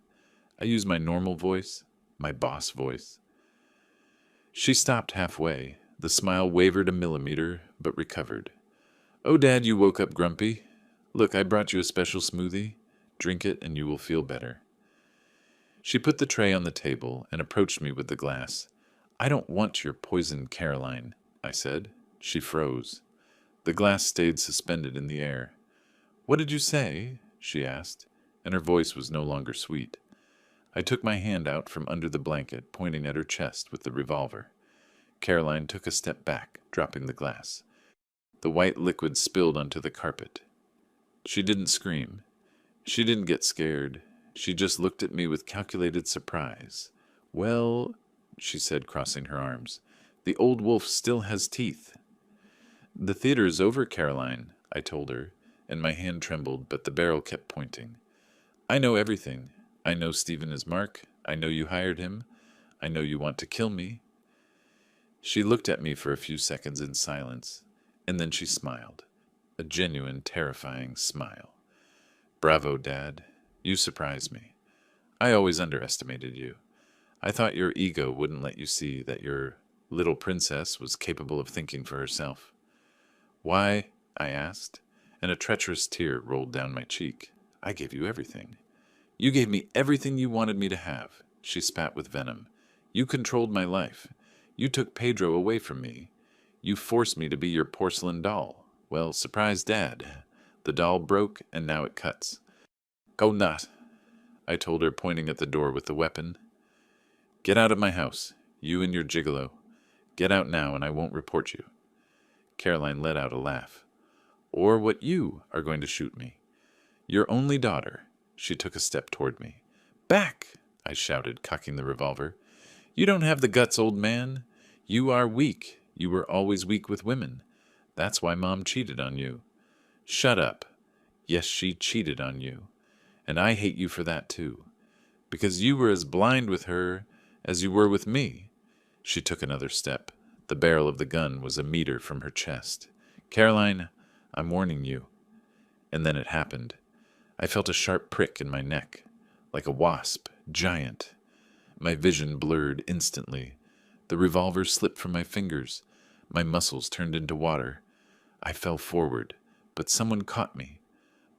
I used my normal voice, my boss voice. She stopped halfway. The smile wavered a millimeter, but recovered. "Oh, Dad, you woke up grumpy. Look, I brought you a special smoothie. Drink it and you will feel better." She put the tray on the table and approached me with the glass. "I don't want your poison, Caroline," I said. She froze. The glass stayed suspended in the air. "What did you say?" she asked, and her voice was no longer sweet. I took my hand out from under the blanket, pointing at her chest with the revolver. Caroline took a step back, dropping the glass. The white liquid spilled onto the carpet. She didn't scream. She didn't get scared. She just looked at me with calculated surprise. "Well," she said, crossing her arms, "the old wolf still has teeth." "The theater is over, Caroline," I told her, and my hand trembled, but the barrel kept pointing. "I know everything. I know Stephen is Mark. I know you hired him. I know you want to kill me." She looked at me for a few seconds in silence, and then she smiled. A genuine, terrifying smile. "Bravo, Dad. You surprised me. I always underestimated you. I thought your ego wouldn't let you see that your little princess was capable of thinking for herself." "Why?" I asked, and a treacherous tear rolled down my cheek. "I gave you everything." "You gave me everything you wanted me to have," she spat with venom. "You controlled my life. You took Pedro away from me. You forced me to be your porcelain doll. Well, surprise, Dad. The doll broke, and now it cuts." "Go not," I told her, pointing at the door with the weapon. "Get out of my house, you and your gigolo. Get out now, and I won't report you." Caroline let out a laugh. "Or what you are going to shoot me. Your only daughter." She took a step toward me. "Back!" I shouted, cocking the revolver. "You don't have the guts, old man. You are weak. You were always weak with women. That's why Mom cheated on you." "Shut up. Yes, she cheated on you. And I hate you for that, too. Because you were as blind with her as you were with me. She took another step. The barrel of the gun was a meter from her chest. Caroline, I'm warning you. And then it happened. I felt a sharp prick in my neck, like a wasp, giant. My vision blurred instantly. The revolver slipped from my fingers. My muscles turned into water. I fell forward, but someone caught me.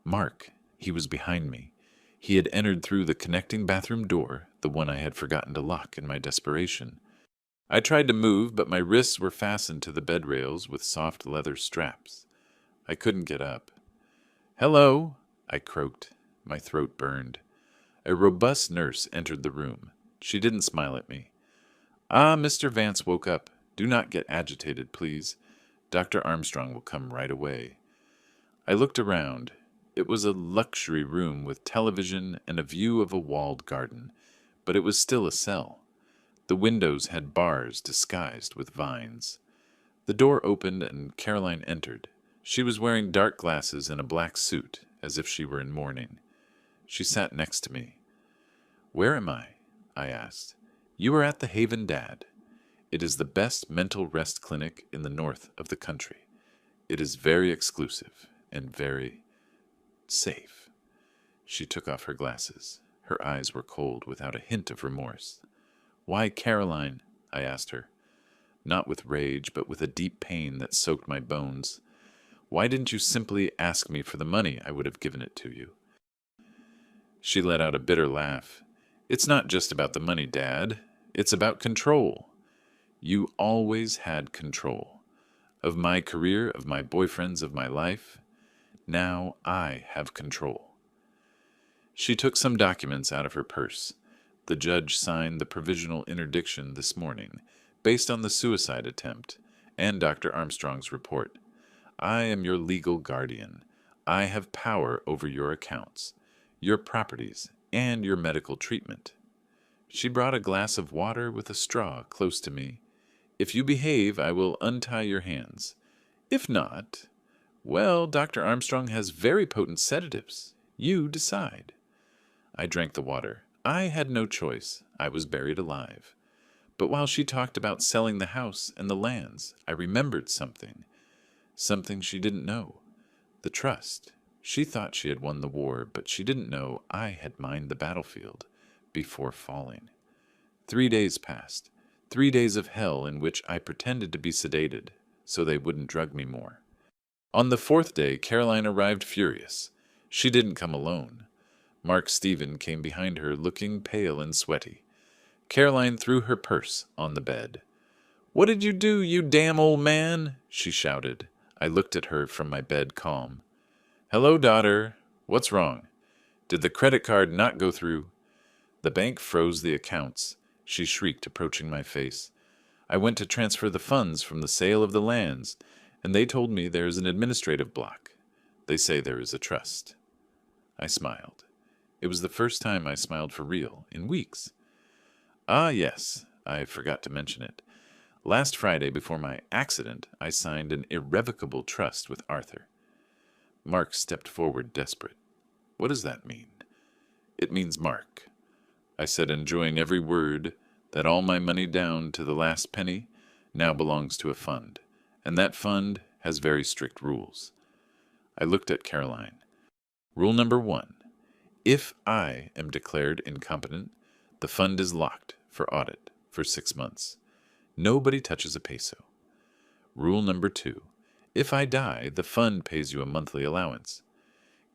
Mark, he was behind me. He had entered through the connecting bathroom door, the one I had forgotten to lock in my desperation. I tried to move, but my wrists were fastened to the bed rails with soft leather straps. I couldn't get up. "Hello," I croaked. My throat burned. A robust nurse entered the room. She didn't smile at me. "Ah, Mr. Vance woke up. Do not get agitated, please. Dr. Armstrong will come right away." I looked around. It was a luxury room with television and a view of a walled garden, but it was still a cell. The windows had bars disguised with vines. The door opened and Caroline entered. She was wearing dark glasses and a black suit, as if she were in mourning. She sat next to me. "Where am I?" I asked. "You are at the Haven Dad. It is the best mental rest clinic in the north of the country. It is very exclusive and very safe." She took off her glasses. Her eyes were cold without a hint of remorse. "Why, Caroline?" I asked her. Not with rage, but with a deep pain that soaked my bones. "Why didn't you simply ask me for the money? I would have given it to you." She let out a bitter laugh. "It's not just about the money, Dad. It's about control. You always had control. Of my career, of my boyfriends, of my life. Now I have control." She took some documents out of her purse. The judge signed the provisional interdiction this morning, based on the suicide attempt, and Dr. Armstrong's report. I am your legal guardian. I have power over your accounts, your properties, and your medical treatment. She brought a glass of water with a straw close to me. "If you behave, I will untie your hands. If not, well, Dr. Armstrong has very potent sedatives. You decide." I drank the water. I had no choice. I was buried alive. But while she talked about selling the house and the lands, I remembered something. Something she didn't know. The trust. She thought she had won the war, but she didn't know I had mined the battlefield before falling. 3 days passed. 3 days of hell in which I pretended to be sedated so they wouldn't drug me more. On the 4th day, Caroline arrived furious. She didn't come alone. Mark Stephen came behind her, looking pale and sweaty. Caroline threw her purse on the bed. "What did you do, you damn old man?" she shouted. I looked at her from my bed, calm. "Hello, daughter. What's wrong? Did the credit card not go through?" "The bank froze the accounts," she shrieked, approaching my face. "I went to transfer the funds from the sale of the lands, and they told me there is an administrative block. They say there is a trust." I smiled. It was the first time I smiled for real in weeks. "Ah, yes, I forgot to mention it. Last Friday, before my accident, I signed an irrevocable trust with Arthur." Mark stepped forward, desperate. "What does that mean?" "It means, Mark," I said, enjoying every word, "that all my money down to the last penny now belongs to a fund, and that fund has very strict rules." I looked at Caroline. "Rule number 1. If I am declared incompetent, the fund is locked for audit for 6 months. Nobody touches a peso. Rule number 2. If I die, the fund pays you a monthly allowance.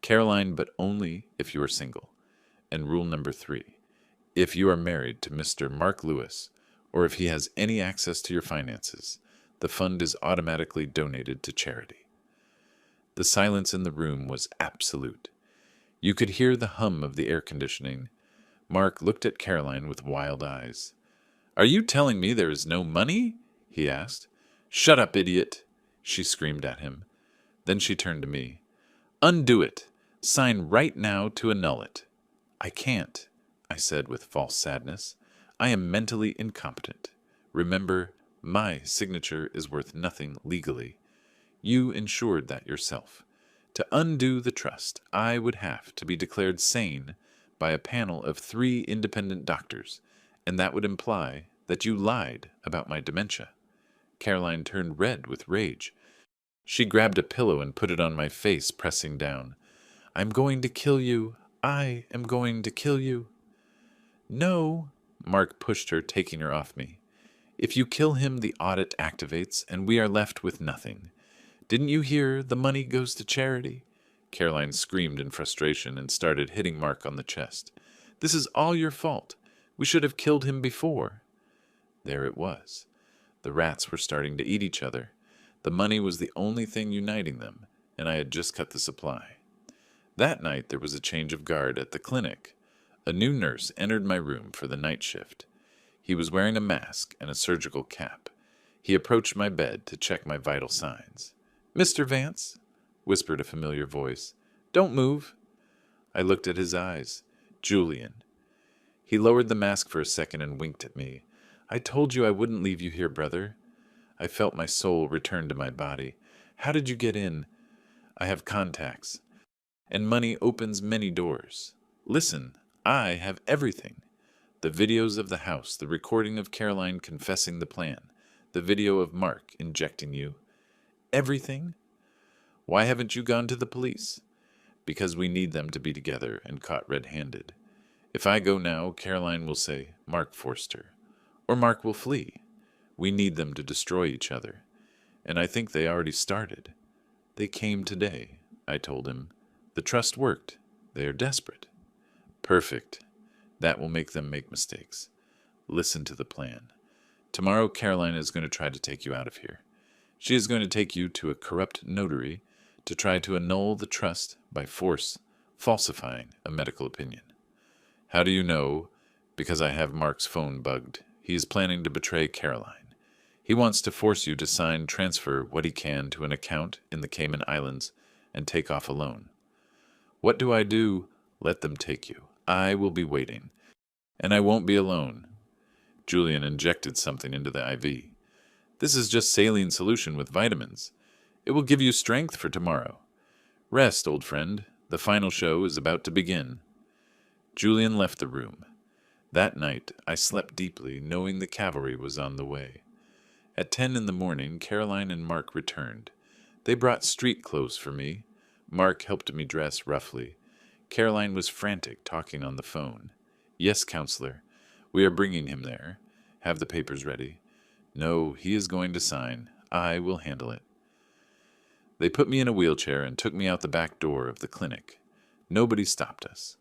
Caroline, but only if you are single. And rule number 3. If you are married to Mr. Mark Lewis, or if he has any access to your finances, the fund is automatically donated to charity." The silence in the room was absolute. You could hear the hum of the air conditioning. Mark looked at Caroline with wild eyes. "Are you telling me there is no money?" he asked. "Shut up, idiot!" she screamed at him. Then she turned to me. "Undo it. Sign right now to annul it." "I can't," I said with false sadness. "I am mentally incompetent. Remember, my signature is worth nothing legally. You insured that yourself. To undo the trust, I would have to be declared sane by a panel of 3 independent doctors, and that would imply that you lied about my dementia. Caroline turned red with rage. She grabbed a pillow and put it on my face, pressing down. I'm going to kill you. I am going to kill you. No, Mark pushed her, taking her off me. If you kill him, the audit activates, and we are left with nothing. Didn't you hear the money goes to charity? Caroline screamed in frustration and started hitting Mark on the chest. This is all your fault. We should have killed him before. There it was. The rats were starting to eat each other. The money was the only thing uniting them, and I had just cut the supply. That night there was a change of guard at the clinic. A new nurse entered my room for the night shift. He was wearing a mask and a surgical cap. He approached my bed to check my vital signs. Mr. Vance, whispered a familiar voice. Don't move. I looked at his eyes. Julian. He lowered the mask for a second and winked at me. I told you I wouldn't leave you here, brother. I felt my soul return to my body. How did you get in? I have contacts. And money opens many doors. Listen, I have everything. The videos of the house, the recording of Caroline confessing the plan, the video of Mark injecting you. Everything? Why haven't you gone to the police? Because we need them to be together and caught red-handed. If I go now, Caroline will say, Mark forced her. Or Mark will flee. We need them to destroy each other. And I think they already started. They came today, I told him. The trust worked. They are desperate. Perfect. That will make them make mistakes. Listen to the plan. Tomorrow, Caroline is going to try to take you out of here. She is going to take you to a corrupt notary to try to annul the trust by force, falsifying a medical opinion. How do you know? Because I have Mark's phone bugged. He is planning to betray Caroline. He wants to force you to transfer what he can to an account in the Cayman Islands and take off alone. What do I do? Let them take you. I will be waiting. And I won't be alone. Julian injected something into the IV. This is just saline solution with vitamins. It will give you strength for tomorrow. Rest, old friend. The final show is about to begin. Julian left the room. That night, I slept deeply, knowing the cavalry was on the way. At 10 in the morning, Caroline and Mark returned. They brought street clothes for me. Mark helped me dress roughly. Caroline was frantic, talking on the phone. Yes, counselor. We are bringing him there. Have the papers ready. No, he is going to sign. I will handle it. They put me in a wheelchair and took me out the back door of the clinic. Nobody stopped us.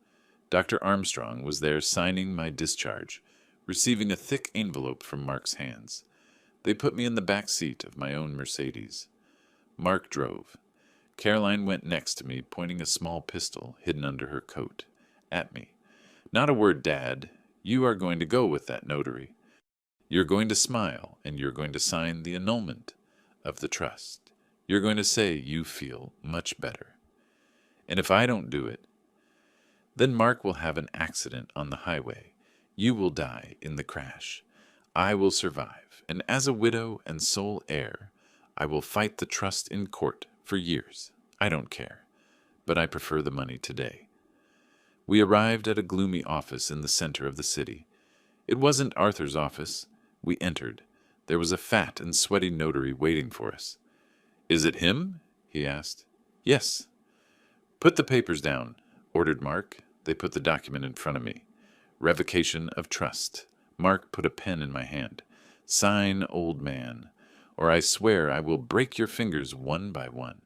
Dr. Armstrong was there signing my discharge, receiving a thick envelope from Mark's hands. They put me in the back seat of my own Mercedes. Mark drove. Caroline went next to me, pointing a small pistol hidden under her coat at me. Not a word, Dad. You are going to go with that notary. You're going to smile, and you're going to sign the annulment of the trust. You're going to say you feel much better. And if I don't do it, then Mark will have an accident on the highway. You will die in the crash. I will survive, and as a widow and sole heir, I will fight the trust in court for years. I don't care, but I prefer the money today. We arrived at a gloomy office in the center of the city. It wasn't Arthur's office. We entered. There was a fat and sweaty notary waiting for us. Is it him? He asked. Yes. Put the papers down, ordered Mark. They put the document in front of me. Revocation of trust. Mark put a pen in my hand. Sign, old man, or I swear I will break your fingers one by one.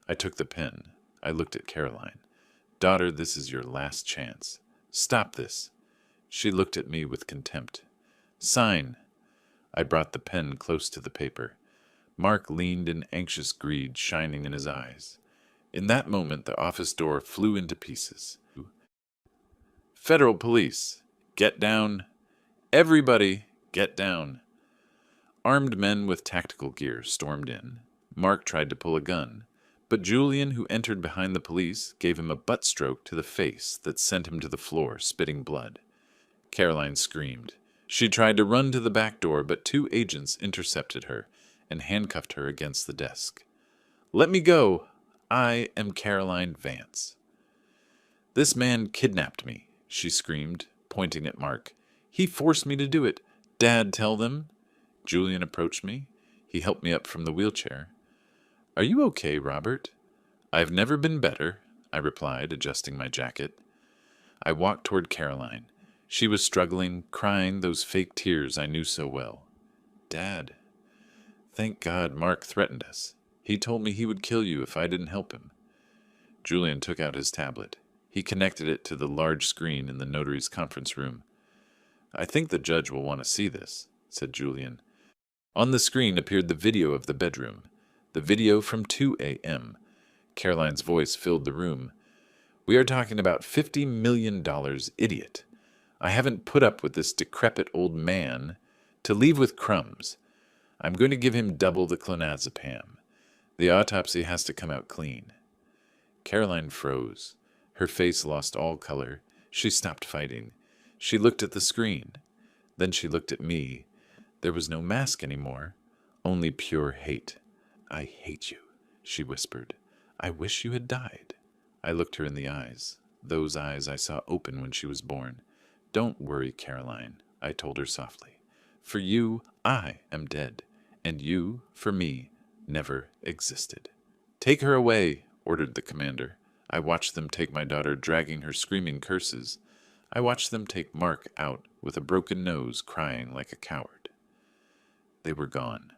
I took the pen. I looked at Caroline. Daughter, this is your last chance. Stop this. She looked at me with contempt. Sign. I brought the pen close to the paper. Mark leaned in anxious greed shining in his eyes. In that moment, the office door flew into pieces. Federal police, get down. Everybody, get down. Armed men with tactical gear stormed in. Mark tried to pull a gun, but Julian, who entered behind the police, gave him a butt stroke to the face that sent him to the floor, spitting blood. Caroline screamed. She tried to run to the back door, but 2 agents intercepted her and handcuffed her against the desk. Let me go. I am Caroline Vance. This man kidnapped me, she screamed, pointing at Mark. He forced me to do it. Dad, tell them. Julian approached me. He helped me up from the wheelchair. Are you okay, Robert? I've never been better, I replied, adjusting my jacket. I walked toward Caroline. She was struggling, crying those fake tears I knew so well. Dad. Thank God Mark threatened us. He told me he would kill you if I didn't help him. Julian took out his tablet. He connected it to the large screen in the notary's conference room. I think the judge will want to see this, said Julian. On the screen appeared the video of the bedroom, the video from 2 a.m. Caroline's voice filled the room. We are talking about $50 million, idiot. I haven't put up with this decrepit old man to leave with crumbs. I'm going to give him double the clonazepam. The autopsy has to come out clean. Caroline froze. Her face lost all color. She stopped fighting. She looked at the screen. Then she looked at me. There was no mask anymore, only pure hate. I hate you, she whispered. I wish you had died. I looked her in the eyes, those eyes I saw open when she was born. Don't worry, Caroline, I told her softly. For you, I am dead, and you, for me, never existed. Take her away, ordered the commander. I watched them take my daughter, dragging her screaming curses. I watched them take Mark out with a broken nose, crying like a coward. They were gone.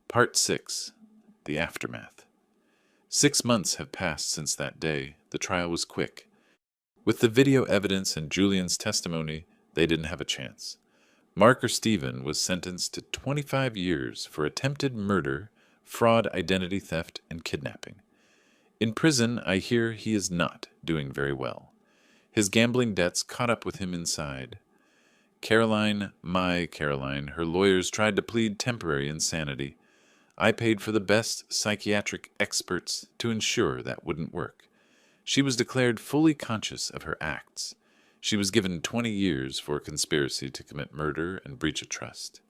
Part 6. The Aftermath. 6 months have passed since that day. The trial was quick. With the video evidence and Julian's testimony, they didn't have a chance. Mark or Stephen was sentenced to 25 years for attempted murder, fraud, identity theft, and kidnapping. In prison, I hear he is not doing very well. His gambling debts caught up with him inside. Caroline, my Caroline, her lawyers tried to plead temporary insanity. I paid for the best psychiatric experts to ensure that wouldn't work. She was declared fully conscious of her acts. She was given 20 years for conspiracy to commit murder and breach of trust.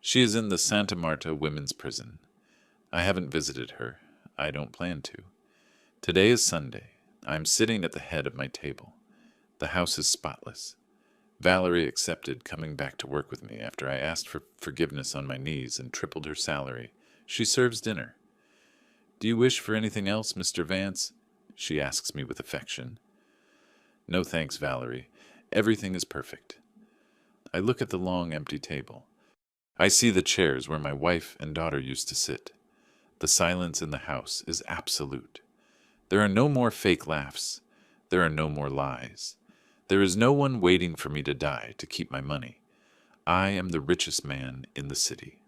She is in the Santa Marta Women's Prison. I haven't visited her. I don't plan to. Today is Sunday. I am sitting at the head of my table. The house is spotless. Valerie accepted coming back to work with me after I asked for forgiveness on my knees and tripled her salary. She serves dinner. Do you wish for anything else, Mr. Vance? She asks me with affection. No thanks, Valerie. Everything is perfect. I look at the long, empty table. I see the chairs where my wife and daughter used to sit. The silence in the house is absolute. There are no more fake laughs. There are no more lies. There is no one waiting for me to die to keep my money. I am the richest man in the city.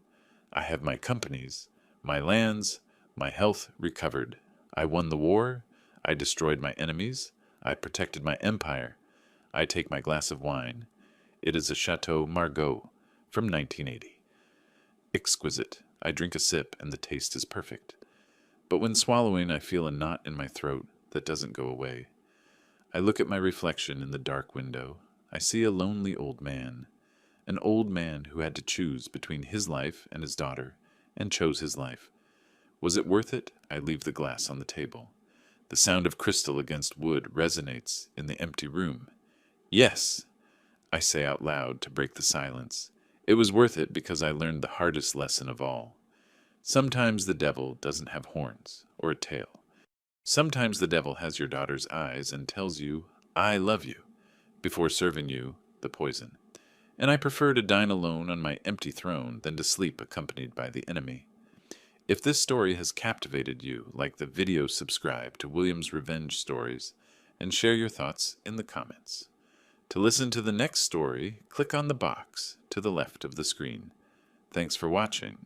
I have my companies, my lands, my health recovered. I won the war. I destroyed my enemies. I protected my empire. I take my glass of wine. It is a Chateau Margaux from 1980. Exquisite. I drink a sip and the taste is perfect. But when swallowing, I feel a knot in my throat that doesn't go away. I look at my reflection in the dark window. I see a lonely old man. An old man who had to choose between his life and his daughter, and chose his life. Was it worth it? I leave the glass on the table. The sound of crystal against wood resonates in the empty room. Yes, I say out loud to break the silence. It was worth it because I learned the hardest lesson of all. Sometimes the devil doesn't have horns or a tail. Sometimes the devil has your daughter's eyes and tells you, I love you, before serving you the poison. And I prefer to dine alone on my empty throne than to sleep accompanied by the enemy. If this story has captivated you, like the video, subscribe to William's Revenge Stories and share your thoughts in the comments. To listen to the next story, click on the box to the left of the screen. Thanks for watching.